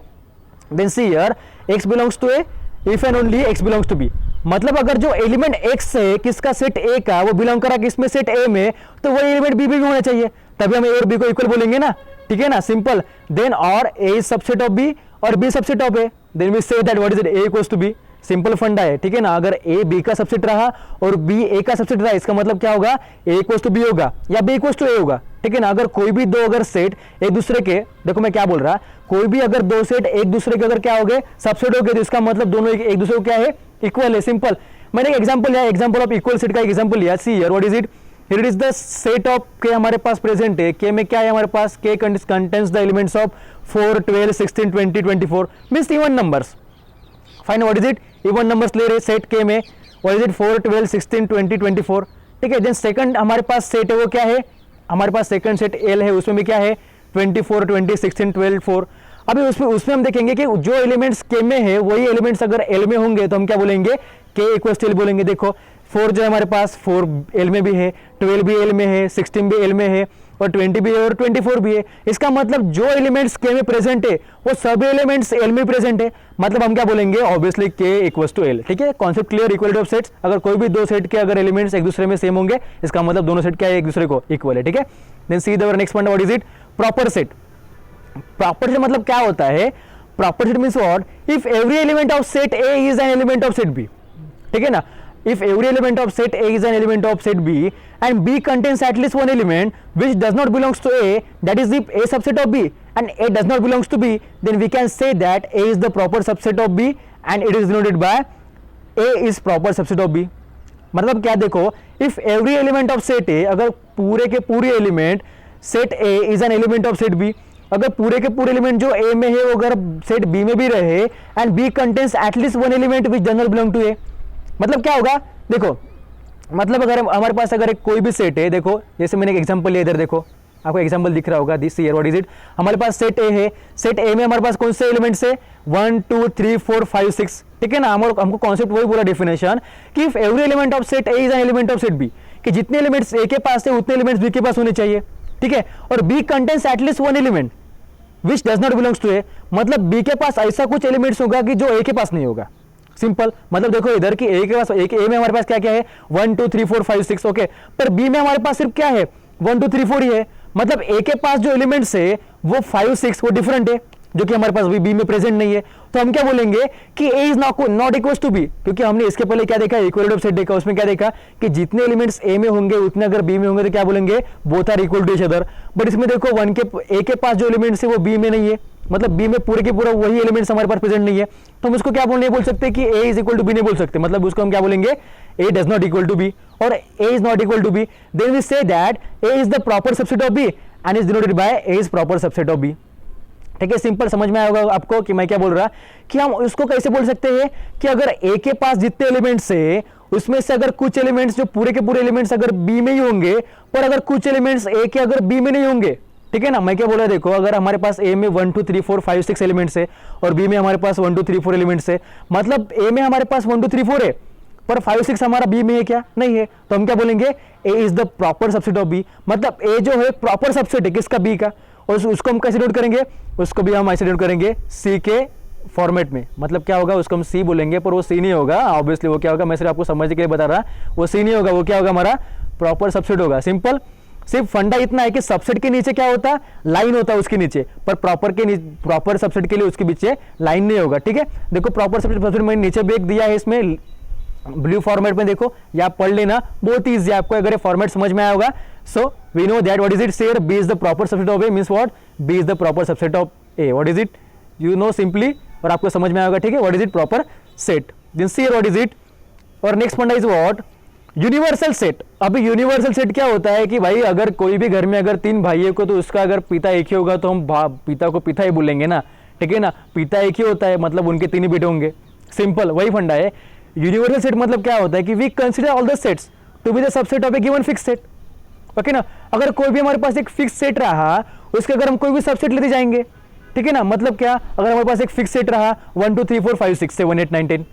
Then see here X belongs to A, if and only X belongs to B. मतलब अगर जो एलिमेंट एक्स है किसका, सेट ए का, वो बिलोंग करा किसमें, सेट ए में, तो वो एलिमेंट बी भी होना चाहिए, तभी हम ए और बी को इक्वल बोलेंगे ना, ठीक है ना, सिंपल। देन और A is subset of B और B subset of A, then we say that what is it, A equals to B. Simple funda है, ठीक है ना। अगर ए बी का सबसेट रहा और बी ए का सबसेट रहा, इसका मतलब क्या होगा, ए इक्वल्स टू बी होगा या बी इक्वल्स टू ए होगा, ठीक है ना। अगर कोई भी दो अगर सेट एक दूसरे के, देखो मैं क्या बोल रहा, कोई भी अगर दो सेट एक दूसरे के अगर क्या हो गए, सबसेट हो गए, तो इसका मतलब दोनों एक दूसरे को क्या है, इक्वल है। सिंपल, मैंने एक एग्जांपल लिया, एग्जांपल ऑफ इक्वल सेट का एग्जांपल लिया। सी here what is it, here is the set of के हमारे पास प्रेजेंट है, के में क्या है हमारे पास, के contains the elements of 4, 12, 16, 20, 24 means even numbers. Fine, what is it, even numbers ले रहे सेट के में, व्हाट इज इट, 4, 12, 16, 20, 24, ठीक है। देन सेकंड हमारे पास सेट है वो क्या है, हमारे पास सेकंड सेट एल है, उसमें भी क्या है, 24, 20, 16, 12, 4। अभी उसमें हम देखेंगे कि जो एलिमेंट्स के में है वही एलिमेंट्स अगर एल में होंगे तो हम क्या बोलेंगे, के इक्वल्स टू एल बोलेंगे। देखो 4 जो है हमारे पास 4 एल में भी है, 12 भी एल में है, 16 भी एल में है, और 20 भी है और 24 भी है। इसका मतलब जो एलिमेंट्स के में प्रेजेंट है वो सभी एलिमेंट्स एल में प्रेजेंट है, मतलब हम क्या बोलेंगे, ऑब्वियसली के इक्वल्स टू एल, ठीक है। Concept clear, equality of sets. अगर कोई भी दो सेट के अगर एलिमेंट्स एक दूसरे में सेम होंगे, इसका मतलब दोनों सेट क्या है, एक दूसरे को इक्वल है, ठीक है। Then see the next point, what is it, proper set. Proper set मतलब क्या होता है, proper set means what, if every element of set A is an element of set B, ठीक है ना। If every element of set A is an element of set B and B contains at least one element which does not belongs to A, that is if A subset of B and A does not belongs to B, then we can say that A is the proper subset of B and it is denoted by A is proper subset of B. मतलब क्या, देखो if every element of set A, अगर पूरे के पूरे element set A is an element of set B, अगर पूरे के पूरे एलिमेंट जो A में है वो अगर सेट B में भी रहे and B contains at least one element which does not belong to A, मतलब क्या होगा, देखो मतलब अगर हमारे पास अगर एक कोई भी सेट है, देखो जैसे मैंने एक एग्जांपल लिया, इधर देखो आपको एग्जांपल दिख रहा होगा, this here what is it, हमारे पास सेट ए है, सेट ए में हमारे पास कौन से एलिमेंट्स है, 1, 2, 3, 4, 5, 6, ठीक है ना। हमको कॉन्सेप्ट वही पूरा डेफिनेशन कि if every element of set A is an element of set B, कि जितने एलिमेंट्स ए के पास है उतने एलिमेंट्स बी के पास होने चाहिए, ठीक है। और B contains at least one element which does not belongs to A, मतलब बी के पास ऐसा कुछ एलिमेंट्स होगा कि जो ए के पास नहीं होगा। सिंपल, मतलब देखो इधर की ए के पास, एक ए में हमारे पास क्या क्या है 1 2 3 4 5 6, ओके, पर बी में हमारे पास सिर्फ क्या है 1 2 3 4 ही है, मतलब ए के पास जो एलिमेंट्स है वो 5 6 वो डिफरेंट है, जो कि हमारे पास बी में प्रेजेंट नहीं है। तो हम क्या बोलेंगे कि A is not equal to B, क्योंकि हमने इसके पहले क्या देखा, इक्वलिटी ऑफ सेट देखा, उसमें क्या देखा कि जितने एलिमेंट्स ए में होंगे उतने अगर बी में होंगे तो क्या बोलेंगे both are equal to each other. But इसमें देखो वन के ए के पास जो एलिमेंट्स है वो बी में नहीं है, मतलब बी में पूरे के पूरा वही एलिमेंट्स हमारे पास प्रेजेंट नहीं है, तो हम उसको क्या बोल सकते कि A is equal to B नहीं बोल सकते, मतलब उसको हम क्या बोलेंगे A does not equal to B और A is not equal to B, then we say that A is the proper subset of B and is denoted by A is proper subset of B. ठीक है, simple, समझ में आएगा आपको कि मैं क्या बोल रहा, कि हम उसको कैसे बोल सकते हैं कि अगर ए के पास जितने एलिमेंट्स है उसमें से अगर कुछ एलिमेंट्स जो पूरे के पूरे एलिमेंट्स अगर बी में ही होंगे, पर अगर कुछ एलिमेंट्स ए के अगर बी में नहीं होंगे, ठीक है ना, मैं क्या बोल रहा देखो, अगर हमारे पास ए में 1 2 3 4 5 6 एलिमेंट्स है और बी में हमारे पास 1 2 3 4 एलिमेंट्स है, मतलब ए में हमारे पास 1 2 3 4 है पर 5 6 हमारा बी में है क्या, नहीं है, तो हम क्या बोलेंगे A is the proper subset of B, मतलब ए जो है प्रॉपर सबसेट है किसका, बी का, और उसको हम कैसे डिनोट करेंगे, उसको भी हम ऐसे डिनोट करेंगे सी के फॉर्मेट में, मतलब क्या होगा उसको हम सी बोलेंगे, पर वो सी नहीं होगा ऑब्वियसली, वो क्या होगा मैं सिर्फ आपको समझने के लिए बता रहा, वो सी नहीं होगा, वो क्या होगा हमारा प्रॉपर सबसेट होगा। सिंपल, सिर्फ फंडा इतना है कि सबसेट के नीचे क्या होता है, लाइन होता है उसके नीचे, पर प्रॉपर सबसेट के लिए उसके पीछे लाइन नहीं होगा। ठीक है, देखो प्रॉपर सबसेट मैंने नीचे भी एक दिया है इसमें ब्लू फॉर्मेट में, देखो या पढ़ लेना, बहुत ईजी है आपको अगर ये फॉर्मेट समझ में आया होगा। So we know that what is it, say B is the proper subset of A means what, B is the proper subset of A, what is it, you know simply, और आपको समझ में आएगा। ठीक है, what is it proper set, then see what is it, और next funda is what universal set. अभी universal set क्या होता है कि भाई अगर कोई भी घर में अगर 3 भाई है को, तो उसका अगर पिता एक ही होगा तो हम पिता को पिता ही बोलेंगे ना, ठीक है ना, पिता एक ही होता है मतलब उनके 3 ही बेटे होंगे, सिंपल वही फंडा है। यूनिवर्सल सेट मतलब क्या होता है कि we consider all the sets to be the subset of A given fix set, okay ना, अगर कोई भी हमारे पास एक फिक्स सेट रहा उसके अगर हम कोई भी सबसेट लेते जाएंगे, ठीक है ना, मतलब क्या, अगर हमारे पास एक फिक्स सेट रहा 1 2 3 4 5 6 7 8 9 10,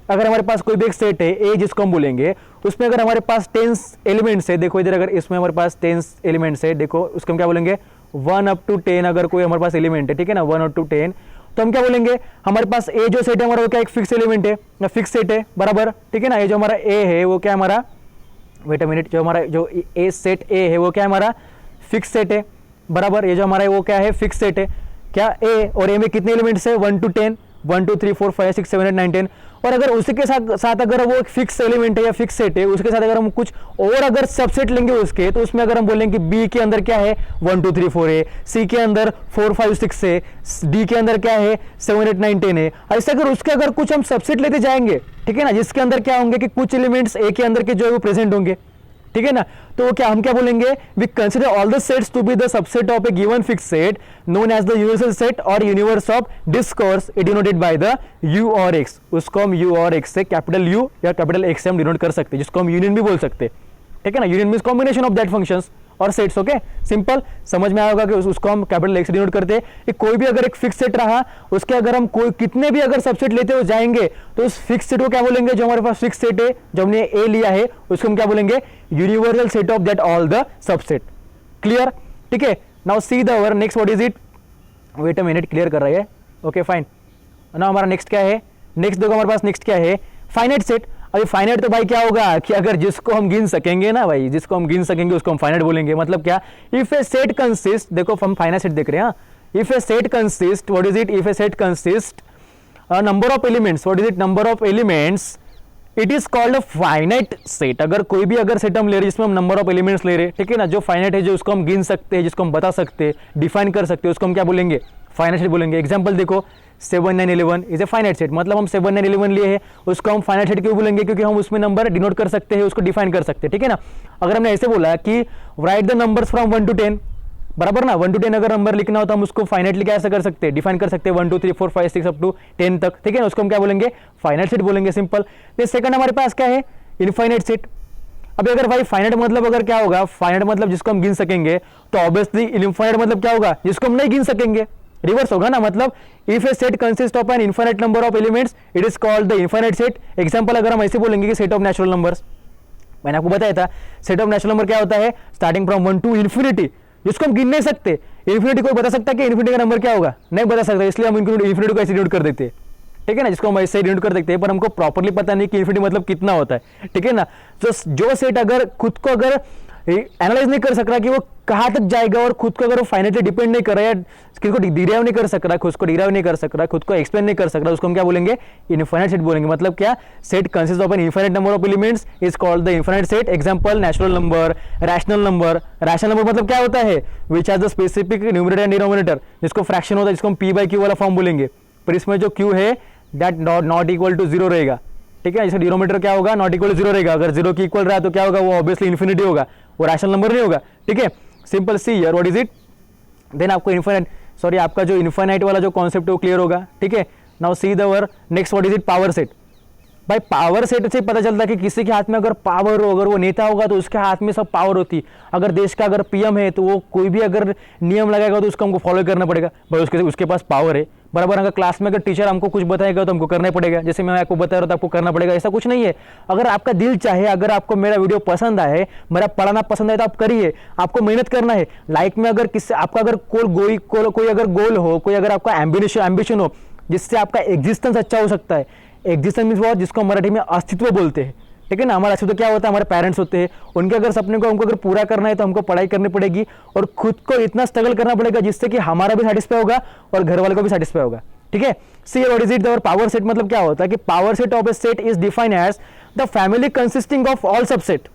अगर हमारे पास कोई भी एक सेट है ए जिसको हम बोलेंगे, उसमें अगर हमारे पास 10 एलिमेंट्स है, देखो इधर अगर इसमें हमारे पास 10 एलिमेंट्स है, देखो उसको हम क्या बोलेंगे 1 up to 10, अगर कोई हमारे पास एलिमेंट है, ठीक है ना, 1 up to 10, तो हम क्या बोलेंगे हमारे पास ए जो सेट है हमारा वो क्या एक फिक्स एलिमेंट है, फिक्स सेट है बराबर, ठीक है ना, ये जो हमारा ए है वो क्या हमारा, वेट अ मिनट, जो हमारा जो ए सेट ए है वो क्या हमारा फिक्स सेट है बराबर, ये जो हमारा वो क्या है फिक्स सेट है क्या ए, और ए में कितने एलिमेंट्स है 1 to 10, 1 2 3 4 5 6 7 8 9 10, और अगर उसी के साथ अगर वो एक फिक्स एलिमेंट है या फिक्स सेट है, उसके साथ अगर हम कुछ और अगर सबसेट लेंगे उसके, तो उसमें अगर हम बोलेंगे बी के अंदर क्या है 1 2 3 4 है, सी के अंदर 4 5 6 है, डी के अंदर क्या है 7 8 9 10 है, ऐसे अगर उसके अगर कुछ हम सबसेट लेते जाएंगे, ठीक है ना, जिसके अंदर क्या होंगे कि कुछ एलिमेंट्स ए के अंदर के जो है वो प्रेजेंट होंगे, ठीक है ना, तो क्या हम क्या बोलेंगे we consider all the sets to be the subset of A given fix set known as the universal set और universe of discourse it denoted by the U और एक्स, उसको हम यू और एक्स से कैपिटल यू या capital X से हम denote कर सकते हैं, जिसको हम यूनियन भी बोल सकते हैं, ठीक है ना, union means combination of that functions और सेट्स, ओके, सिंपल, समझ में आएगा कि उसको हम कैपिटल एक्स से डिनोट करते हैं कि कोई भी अगर एक फिक्स सेट रहा उसके अगर हम कोई कितने भी अगर सबसेट लेते हो जाएंगे तो उस फिक्स सेट को क्या बोलेंगे, जो हमारे पास फिक्स सेट है जो हमने ए लिया है उसको हम क्या बोलेंगे universal set of that all the subset, clear, ठीक है। Now see the our next what is it, wait a minute, clear कर रहा है, ओके फाइन। नाउ हमारा नेक्स्ट क्या है, नेक्स्ट देखो हमारे पास नेक्स्ट क्या है फाइनाइट सेट। अभी फाइनाइट तो भाई क्या होगा कि अगर जिसको हम गिन सकेंगे ना भाई, जिसको हम गिन सकेंगे उसको हम फाइनाइट बोलेंगे, मतलब क्या, इफ ए सेट कंसिस्ट, देखो हम फाइनाइट सेट देख रहे हैं, if A set consist what is it, if A set consist number of elements, what is it number of elements, it is called a finite set. अगर कोई भी अगर set हम ले रहे हैं जिसमें हम नंबर ऑफ एलिमेंट्स ले रहे हैं, ठीक है ना, जो फाइनाइट है, जो उसको हम गिन सकते हैं, जिसको हम बता सकते हैं, डिफाइन कर सकते हैं, उसको हम क्या बोलेंगे फाइनाइट सेट बोलेंगे। एग्जांपल देखो 7 9 11 इज ए फाइनाइट सेट, मतलब हम 7 9 11 लिए हैं उसको हम फाइनाइट सेट क्यों बोलेंगे, क्योंकि हम उसमें नंबर डिनोट कर सकते हैं, उसको डिफाइन कर सकते हैं, ठीक है ना। अगर हमने ऐसे बोला कि right the numbers from 1 to 10 बराबर ना, 1 to 10 अगर नंबर लिखना हो तो हम उसको फाइनाइटली कैसे कर सकते हैं, डिफाइन कर सकते हैं 1 2 3 4 5 6 अप टू 10 तक, ठीक है ना, उसको हम क्या बोलेंगे फाइनाइट सेट बोलेंगे, सिंपल। फिर सेकंड हमारे पास क्या है इनफाइनाइट सेट। अभी अगर भाई फाइनाइट मतलब अगर क्या होगा, फाइनाइट मतलब जिसको हम गिन सकेंगे, तो ऑब्वियसली इनफाइनाइट मतलब क्या होगा, जिसको हम नहीं गिन सकेंगे, रिवर्स होगा ना, मतलब if A set consist of an infinite number of elements it is called the infinite set. Example अगर हम ऐसे बोलेंगे कि सेट ऑफ नेचुरल नंबर्स, मैंने आपको बताया था सेट ऑफ नेचुरल नंबर क्या होता है, स्टार्टिंग फ्रॉम 1 to इन्फिनिटी, जिसको हम गिन नहीं सकते। इन्फिनिटी कोई बता सकता है कि इन्फिनिटी का नंबर क्या होगा, नहीं बता सकता, इसलिए हम इन्फिनिटी को ऐसे डिनोट कर देते हैं, ठीक है ना, जिसको हम ऐसे डिनोट कर सकते हैं, पर हमको प्रॉपरली पता नहीं कि इन्फिनिटी मतलब कितना होता है, ठीक है ना। तो जो सेट अगर खुद को अगर एनालाइज नहीं कर सक रहा कि वो कहाँ तक जाएगा और खुद को अगर वो फाइनली डिपेंड नहीं कर रहा है, किसको डिराइव नहीं कर सक रहा, खुद को डिराइव नहीं कर सक रहा, खुद को एक्सप्लेन नहीं कर सक रहा, उसको हम क्या बोलेंगे, इनफाइनाइट सेट बोलेंगे। मतलब क्या, set consist of an infinite number of elements is called the infinite set. Example natural number, rational number. Rational number मतलब क्या होता है, which has the specific numerator and denominator, जिसको फ्रैक्शन होता है, जिसको हम पी बाई क्यू वाला फॉर्म बोलेंगे, पर इसमें जो क्यू है that not equal to zero रहेगा, ठीक है। इसका डिनोमिनेटर क्या होगा, नॉट इक्वल टू जीरो रहेगा। अगर जीरो की इक्वल रहा तो क्या होगा, वो ऑब्वियसली इन्फिनिटी होगा, वो रैशनल नंबर नहीं होगा, ठीक है। Simple see here what is it, then आपको इनफाइनाइट, सॉरी आपका जो इनफाइनाइट वाला जो कॉन्सेप्ट है वो क्लियर होगा, ठीक है। Now see the next what is it, power set. भाई पावर सेट से पता चलता है कि किसी के हाथ में अगर पावर हो, अगर वो नेता होगा तो उसके हाथ में सब पावर होती है। अगर देश का अगर पीएम है तो वो कोई भी अगर नियम लगाएगा तो उसको हमको फॉलो करना पड़ेगा, भाई उसके पास पावर है, बराबर। अगर क्लास में अगर टीचर हमको कुछ बताएगा तो हमको करना पड़ेगा, जैसे मैं आपको बता रहा था आपको करना पड़ेगा, ऐसा कुछ नहीं है। अगर आपका दिल चाहे, अगर आपको मेरा वीडियो पसंद आए, मेरा पढ़ाना पसंद आए तो आप करिए, आपको मेहनत करना है। लाइफ में अगर किसी आपका अगर कोई अगर गोल हो, कोई अगर आपका एम्बिशन हो जिससे आपका एग्जिस्टेंस अच्छा हो सकता है। एग्जिस्टेंस मीन्स वो जिसको मराठी में अस्तित्व बोलते हैं, ठीक है ना। हमारा अस्तित्व क्या होता है, हमारे पेरेंट्स होते हैं, उनके अगर सपने को हमको अगर पूरा करना है तो हमको पढ़ाई करनी पड़ेगी और खुद को इतना स्ट्रगल करना पड़ेगा जिससे कि हमारा भी सेटिस्फाई होगा और घर वाले को भी सेटिस्फाई होगा, ठीक है। सी व्हाट इज इट, और पावर सेट मतलब क्या होता है कि power set of a set is defined as the family consisting of all subset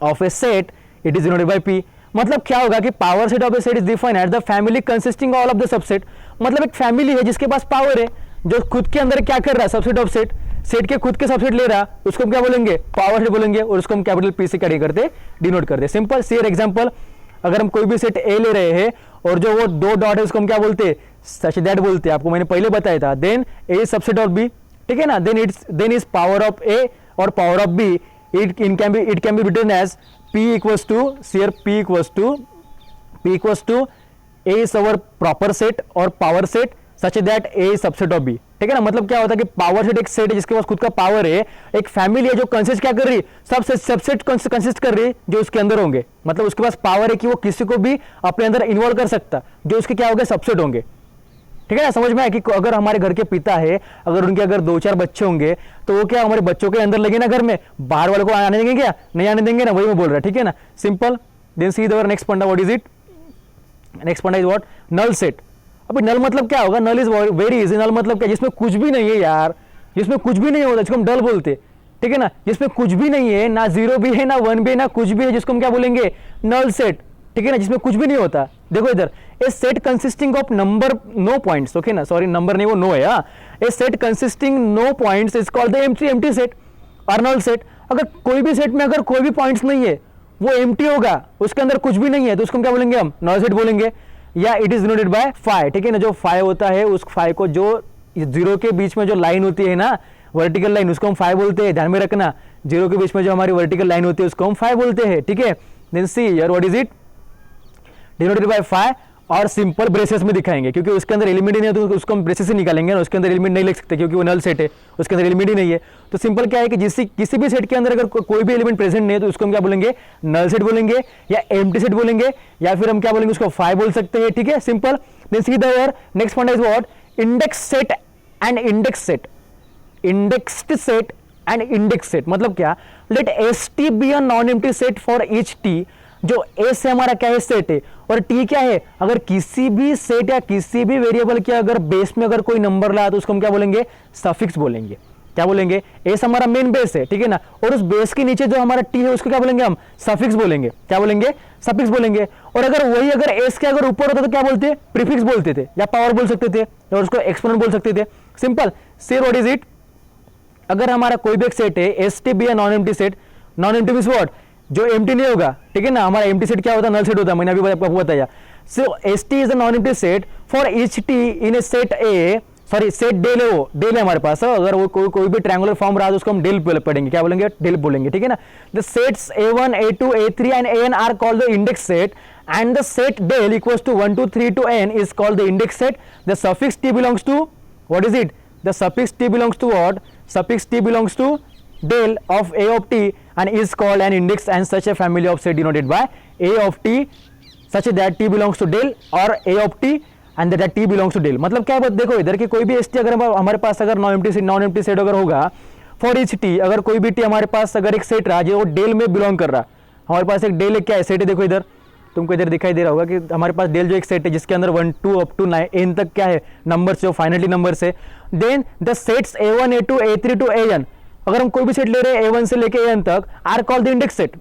of a set, it is denoted by P. मतलब क्या होगा कि power set of a set is defined as the family consisting all of the subset. मतलब एक family है जिसके पास power है, जो खुद के अंदर क्या कर रहा है, सबसेट ऑफ सेट, सेट के खुद के सबसेट ले रहा, उसको हम क्या बोलेंगे, पावर सेट बोलेंगे, और उसको हम कैपिटल पी से क्या करते, डिनोट करते। सिंपल सी एग्जांपल, अगर हम कोई भी सेट ए ले रहे हैं और जो वो दो डॉट है उसको हम क्या बोलते हैं, सच दैट बोलते हैं, आपको मैंने पहले बताया था। Then A subset of B, ठीक है ना, then is power of A और power of B, it can be written as P equals to, here P equals to A is our proper set और power set such that A is subset of B, ठीक है ना। मतलब क्या होता है कि पावर सेट एक सेट है जिसके पास खुद का पावर है, एक फैमिली है जो कंसिस्ट क्या कर रही है, सबसेट कंसिस्ट कर रही है जो उसके अंदर होंगे। मतलब उसके पास पावर है कि वो किसी को भी अपने अंदर इन्वॉल्व कर सकता, जो उसके क्या होंगे, सबसेट होंगे, ठीक है ना। समझ में आया कि अगर हमारे घर के पिता है, अगर उनके अगर 2-4 बच्चे होंगे तो वो क्या हमारे बच्चों के अंदर लगे ना, घर में बाहर वाले को आने देंगे क्या, नहीं आने देंगे ना, वही मैं बोल रहा है, ठीक है ना। Simple. Then see the next point, what is it, next point is what, null set. अभी नल मतलब क्या होगा, null is very easy. Null मतलब क्या, जिसमें कुछ भी नहीं है यार, जिसमें कुछ भी नहीं होता, जिसको हम डल बोलते, ठीक है ना। जिसमें कुछ भी नहीं है, ना जीरो भी है, ना 1 भी है, ना कुछ भी है, जिसको हम क्या बोलेंगे, नल सेट, ठीक है ना, जिसमें कुछ भी नहीं होता। देखो इधर, A set consisting of number no points, okay ना, सॉरी नंबर नहीं, वो नो है। ए set consisting no points is called the empty set और नल सेट। अगर कोई भी सेट में अगर कोई भी पॉइंट्स नहीं है, वो एम्प्टी होगा, उसके अंदर कुछ भी नहीं है, तो उसको हम क्या बोलेंगे, हम नल सेट बोलेंगे। या it is denoted by phi, ठीक है ना। जो फाई होता है, उस फाई को जो जीरो के बीच में जो लाइन होती है ना, वर्टिकल लाइन, उसको हम फाई बोलते हैं, ध्यान में रखना। जीरो के बीच में जो हमारी वर्टिकल लाइन होती है उसको हम फाई बोलते हैं, ठीक है। Then see here what is it, denoted by phi, और सिंपल ब्रेसेस में दिखाएंगे क्योंकि उसके अंदर एलिमेंट ही नहीं है तो उसको हम ब्रेसेस से निकालेंगे ना, उसके अंदर एलिमेंट नहीं लिख सकते क्योंकि वो नल सेट है, उसके अंदर एलिमेंट ही नहीं है। तो सिंपल क्या है कि किसी भी सेट के अंदर अगर कोई भी एलिमेंट प्रेजेंट नहीं है तो उसको हम क्या बोलेंगे, नल सेट बोलेंगे या एम्प्टी सेट बोलेंगे, या फिर हम क्या बोलेंगे, उसको फाई बोल सकते हैं, ठीक है, simple. Then see the next point is what, index set and index set. Indexed set and index set मतलब क्या, let S T be a non empty set for each T. जो एस है हमारा क्या है, सेट है, और T क्या है, अगर किसी भी सेट या किसी भी वेरिएबल के अगर बेस में अगर कोई नंबर लाया तो उसको हम क्या बोलेंगे, सफिक्स बोलेंगे। क्या बोलेंगे, एस हमारा मेन बेस है, ठीक है ना, और उस बेस के नीचे जो हमारा टी है उसको क्या बोलेंगे, हम सफिक्स बोलेंगे। क्या बोलेंगे, सफिक्स बोलेंगे। और अगर वही अगर एस के अगर ऊपर होता तो क्या बोलते, प्रीफिक्स बोलते थे, या पावर बोल सकते थे, और उसको एक्सपोनेंट बोल सकते थे। Simple. C what is it, अगर हमारा कोई भी एक सेट है, एस टी बी या non empty set, non empty means what, जो एम्प्टी नहीं होगा, ठीक है ना। हमारा एम्प्टी सेट क्या होता है, नल सेट होता है, मैंने अभी आपको बताया। So S T is a non empty set for each T in A set A, sorry set del है, वो डेल है हमारे पास। अगर वो कोई भी ट्रायंगुलर फॉर्म रहा तो उसको हम डेल पढ़ेंगे, क्या बोलेंगे, डेल बोलेंगे, ठीक है ना। The sets A1 A2 A3 and AN are called the index set, and the set del equals to 1 2 3 to n is called the index set. The suffix t belongs to, what is it, the suffix t belongs to what, suffix t belongs to del of a of t and is called an index and such a family of set denoted by a of t such that t belongs to del or a of t and that T belongs to del. मतलब क्या है, देखो इधर की कोई भी S T अगर हमारे पास अगर नॉन एम्प्टी सेट अगर होगा फॉर ईच टी, अगर कोई भी टी हमारे पास अगर एक सेट रहा जो डेल में बिलोंग कर रहा, हमारे पास एक डेल क्या है सेट है, देखो इधर तुमको इधर दिखाई दे रहा होगा कि हमारे पास डेल जो एक सेट है जिसके अंदर 1 2 अप टू 9 एन तक क्या है नंबर्स, जो फाइनली नंबर्स है। Then the sets A1 A2 A3 to AN, अगर हम कोई भी सेट ले रहे हैं A1 से लेके AN तक, are called the index set.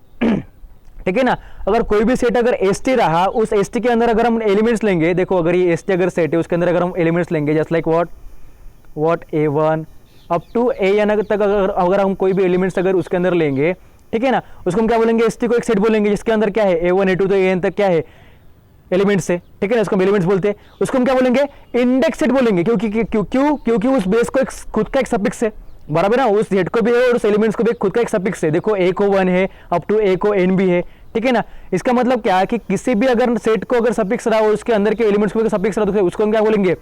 ठीक है ना, अगर कोई भी सेट अगर एसटी रहा, उस एसटी के अंदर अगर हम एलिमेंट्स लेंगे, देखो अगर ये एसटी अगर सेट है उसके अंदर अगर हम एलिमेंट्स लेंगे just like what A1 up to AN तक अगर हम कोई भी एलिमेंट्स अगर उसके अंदर लेंगे, ठीक है ना, उसको हम क्या बोलेंगे, एसटी को एक सेट बोलेंगे जिसके अंदर क्या है A1 A2 तो AN तक क्या है एलिमेंट्स है, ठीक है ना, इसको हम एलिमेंट्स बोलते हैं। उसको हम क्या बोलेंगे, इंडेक्स सेट बोलेंगे, क्योंकि उस बेस को एक खुद का एक सफिक्स है, बराबर ना, उस सेट को भी है और उस एलिमेंट्स को भी खुद का एक सफिक्स है। देखो A को 1 है, अप टू A को N भी है, ठीक है ना। इसका मतलब क्या है कि किसी भी अगर सेट को अगर सफिक्स रहा और उसके अंदर के एलिमेंट्स को सफिक्स रहा तो उसको हम क्या बोलेंगे,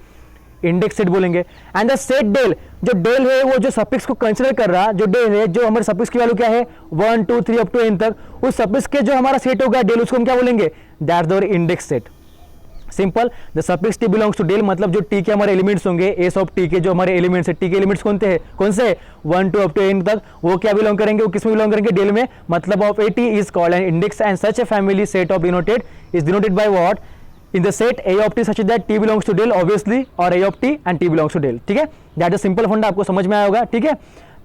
इंडेक्स सेट बोलेंगे। एंड द सेट डेल, जो डेल है वो जो सफिक्स को कंसीडर कर रहा, जो डेल है जो हमारे सफिक्स की वैल्यू क्या है 1 2 3 अप टू n तक, उस सफिक्स के जो हमारा सेट होगा डेल, उसको हम क्या बोलेंगे, that's our index set. Simple, the suffix T belongs to del, मतलब जो टी के हमारे एलिमेंट्स होंगे, एस ऑफ टी के जो हमारे एलिमेंट्स है, टी के एलिमेंट्स कौन से 1 2 अप टू n तक, वो क्या बिलोंग करेंगे, वो किस में बिलोंग करेंगे, डेल में। मतलब of A T is called an index and such a family set of is denoted by what, in the set A of t such that t belongs to del obviously, or A of t and t belongs to del, ठीक है। That is simple फंडा, आपको समझ में आया होगा, ठीक है।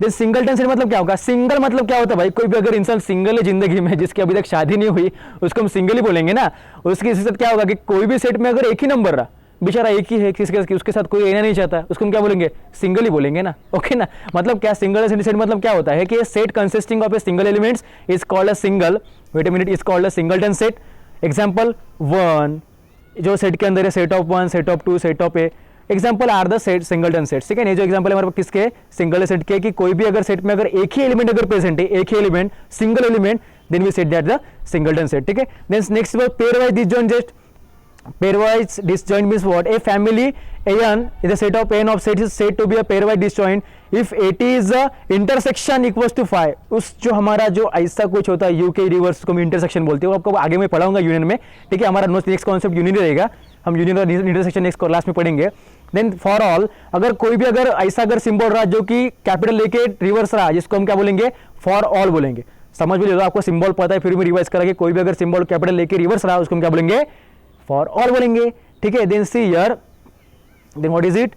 दिस सिंगलटन सेट मतलब क्या होगा, सिंगल मतलब क्या होता है भाई, कोई भी अगर इंसान सिंगल है जिंदगी में, जिसकी अभी तक शादी नहीं हुई, उसको हम सिंगल ही बोलेंगे ना। उसके साथ क्या होगा कि कोई भी सेट में अगर एक ही नंबर रहा, बेचारा एक ही है, उसके साथ कोई रहना नहीं चाहता, उसको हम क्या बोलेंगे, सिंगल ही बोलेंगे ना, ओके ना। मतलब क्या सिंगल सेट मतलब क्या होता है कि set consisting of A single elements is called a single, wait a minute, is called a singleton set. Example 1 जो सेट के अंदर है, set of 1, set of 2, set of A, example are the set singleton set, ठीक है। ये जो example है हमारे पास किसके, सिंगल सेट के, कि कोई भी अगर सेट में अगर एक ही एलिमेंट अगर प्रेजेंट है, एक ही element, single element, then we set that the singleton set, ठीक है। Then next pairwise disjoint set, pairwise disjoint means what, a family an is a set of n of sets is said to be a pairwise disjoint if at is a intersection equals to phi। उस जो हमारा जो ऐसा कुछ होता है you के reverse को हम इंटरसेक्शन बोलते हैं, वो आपको आगे मैं पढ़ाऊंगा यूनियन में, ठीक है। हमारा नेक्स्ट कॉन्सेप्ट यूनियन रहेगा, हम यूनियन और इंटरसेक्शन नेक्स्ट क्लास में पढ़ेंगे। देन फॉर ऑल, अगर कोई भी अगर ऐसा अगर सिंबल रहा जो कि कैपिटल लेके रिवर्स रहा, जिसको हम क्या बोलेंगे, फॉर ऑल बोलेंगे। समझ में लो, आपको सिंबल पता है, फिर भी रिवाइज करेंगे, कोई भी अगर सिंबल कैपिटल लेके रिवर्स रहा उसको हम क्या बोलेंगे, फॉर ऑल बोलेंगे, ठीक है। Then see here, then what is it,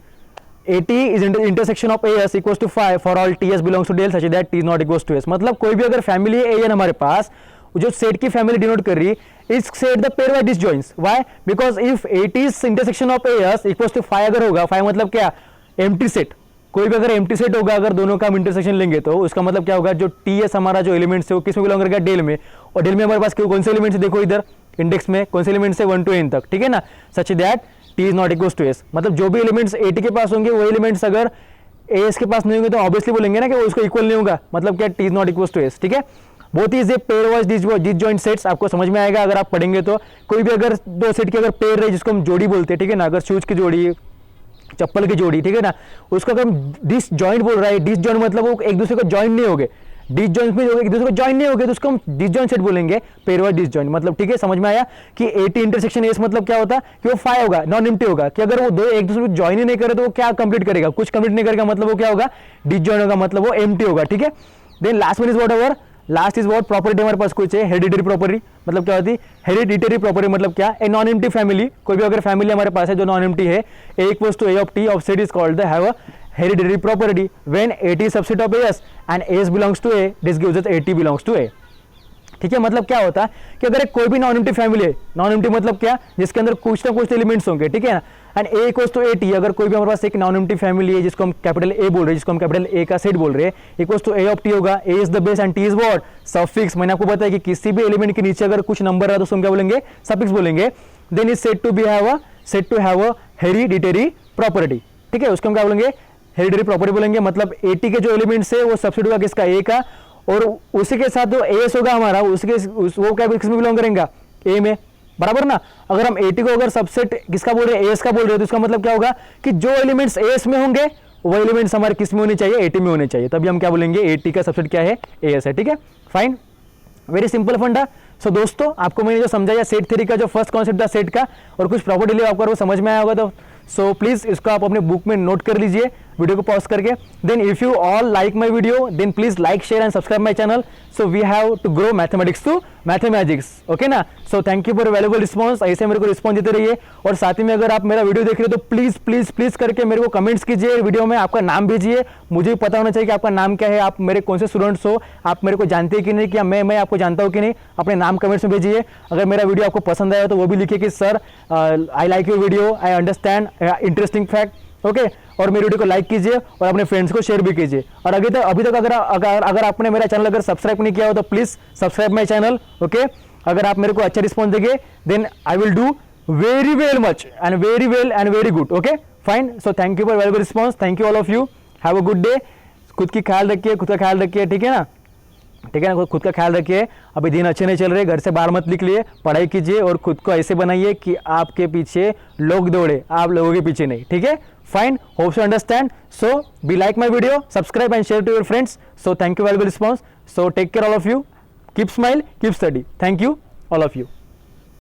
AT is intersection of AS equals to phi for all TS belongs to del such that T is not equals to S। मतलब कोई भी अगर family है AN हमारे पास, जो set की family denote कर रही, इस set the pairwise disjoints, why, because if AT is intersection of AS equals to phi अगर होगा, phi मतलब क्या, एम्प्टी सेट, कोई भी अगर एम्प्टी सेट होगा, अगर दोनों का हम इंटरसेक्शन लेंगे तो उसका मतलब क्या होगा, जो TS हमारा जो एलिमेंट्स है वो किस में बिलोंग करेगा, डेल में। और डेल में हमारे पास कौन से एलिमेंट्स है, देखो इधर इंडेक्स में कौन से एलिमेंट्स है 1 to n तक, ठीक है ना, such that T is not equals to S. मतलब जो भी एलिमेंट्स AT के पास होंगे वो एलिमेंट्स अगर AS के पास नहीं होंगे तो ऑब्वियसली बोलेंगे ना कि वो उसको इक्वल नहीं होगा, मतलब क्या, T is not equals to S, ठीक है। Both is a pairwise disjoint sets, आपको समझ में आएगा अगर आप पढ़ेंगे तो। कोई भी अगर दो सेट की अगर पेयर रहे जिसको हम जोड़ी बोलते हैं, ठीक है ना, अगर शूज की जोड़ी, चप्पल की जोड़ी, ठीक है ना, उसको अगर हम डिसजॉइंट बोल रहा है, डिसजॉइंट मतलब वो एक दूसरे को जॉइन नहीं होगे, डिसजॉइंट में एक दूसरे को जॉइन नहीं होगे तो उसको हम डिसजॉइंट सेट बोलेंगे, पेयरवाइज डिसजॉइंट। मतलब ठीक है, समझ में आया कि AT इंटरसेक्शन एस मतलब क्या होता है कि वो फाई होगा, नॉन एम्प्टी होगा, कि अगर वो दो एक दूसरे को जॉइन ही नहीं करे तो वो क्या कंप्लीट करेगा, कुछ कंप्लीट नहीं करेगा, मतलब वो क्या होगा, डिसजॉइंट होगा, मतलब वो एम्प्टी होगा, ठीक है। Then last one is whatever, last is what, property हमारे पास कुछ है, हेरिडिटरी प्रॉपर्टी, मतलब क्या होती है हेरिडिटरी प्रॉपर्टी, मतलब क्या, ए नॉन एम्प्टी फैमिली, कोई भी अगर फैमिली हमारे पास है जो नॉन एम्प्टी है, A equals to A of T of set is called the have a hereditary property when AT is subset of AS and AS belongs to A, this gives us AT belongs to A। ठीक है, मतलब क्या होता है कि अगर एक कोई भी नॉन एम्प्टी फैमिली है, नॉन एम्प्टी मतलब क्या, जिसके अंदर कुछ ना कुछ एलिमेंट्स होंगे, ठीक है ना, and A equals to AT, अगर कोई भी हमारे पास एक नॉन एम्प्टी फैमिली है जिसको हम कैपिटल A बोल रहे हैं, जिसको हम कैपिटल A का सेट बोल रहे हैं, equals to A of T होगा, A is the base and T is what, suffix. मैंने आपको बताया कि किसी भी एलिमेंट के नीचे अगर कुछ नंबर है तो उसको हम क्या बोलेंगे, सफिक्स बोलेंगे। Then is set to have a hereditary property, ठीक है, उसको हम क्या बोलेंगे, हेरिडिटरी प्रॉपर्टी बोलेंगे। मतलब AT के जो एलिमेंट्स है वो सबसेट होगा किसका, A का, और उसी के साथ जो AS होगा हमारा, वो क्या किस में बिलोंग करेगा, A में, बराबर ना। अगर हम AT को अगर सबसेट किसका बोल रहे हैं, AS का बोल रहे हैं, तो इसका मतलब क्या होगा कि जो एलिमेंट्स AS में होंगे वो एलिमेंट्स हमारे किस में होने चाहिए, AT में होने चाहिए, तभी हम क्या बोलेंगे, AT का सबसेट क्या है, AS है, ठीक है, फाइन। वेरी सिंपल फंडा। सो दोस्तों, आपको मैंने जो समझाया सेट थ्योरी का जो फर्स्ट कॉन्सेप्ट था सेट का, और कुछ प्रॉपर्टी आपको वो समझ में आया होगा, तो सो प्लीज इसको आप अपने बुक में नोट कर लीजिए वीडियो को पॉज करके। Then if you all like my video, then please like share and subscribe my channel. So we have to grow mathematics to mathematics, okay ना। So thank you for valuable response, ऐसे मेरे को response देते रहिए। और साथ ही में अगर आप मेरा वीडियो देख रहे हो तो प्लीज प्लीज प्लीज करके मेरे को कमेंट्स कीजिए, वीडियो में आपका नाम भेजिए, मुझे भी पता होना चाहिए कि आपका नाम क्या है, आप मेरे कौन से स्टूडेंट्स हो, आप मेरे को जानते हैं कि नहीं, कि मैं आपको जानता हूँ कि नहीं। अपने नाम कमेंट्स में भेजिए। अगर मेरा वीडियो आपको पसंद आया तो वो भी लिखिए कि sir I like your video, I understand interesting fact, okay. और मेरे वीडियो को लाइक कीजिए और अपने फ्रेंड्स को शेयर भी कीजिए। और अभी तक अगर आपने मेरा चैनल अगर सब्सक्राइब नहीं किया हो तो please subscribe my channel, okay. अगर आप मेरे को अच्छा रिस्पॉन्स देंगे then I will do very well much and very good, okay fine. So thank you for very good response, thank you all of you, have a good day. खुद की ख्याल रखिए, खुद का ख्याल रखिए, ठीक है ना, ठीक है ना, खुद का ख्याल रखिए। अभी दिन अच्छे नहीं चल रहे, घर से बाहर मत निकलिए, पढ़ाई कीजिए और खुद को ऐसे बनाइए कि आपके पीछे लोग दौड़े, आप लोगों के पीछे नहीं, ठीक है, fine. Hope you understand. So be like my video, subscribe and share to your friends. So thank you very good response. So take care all of you, keep smile, keep study. Thank you all of you.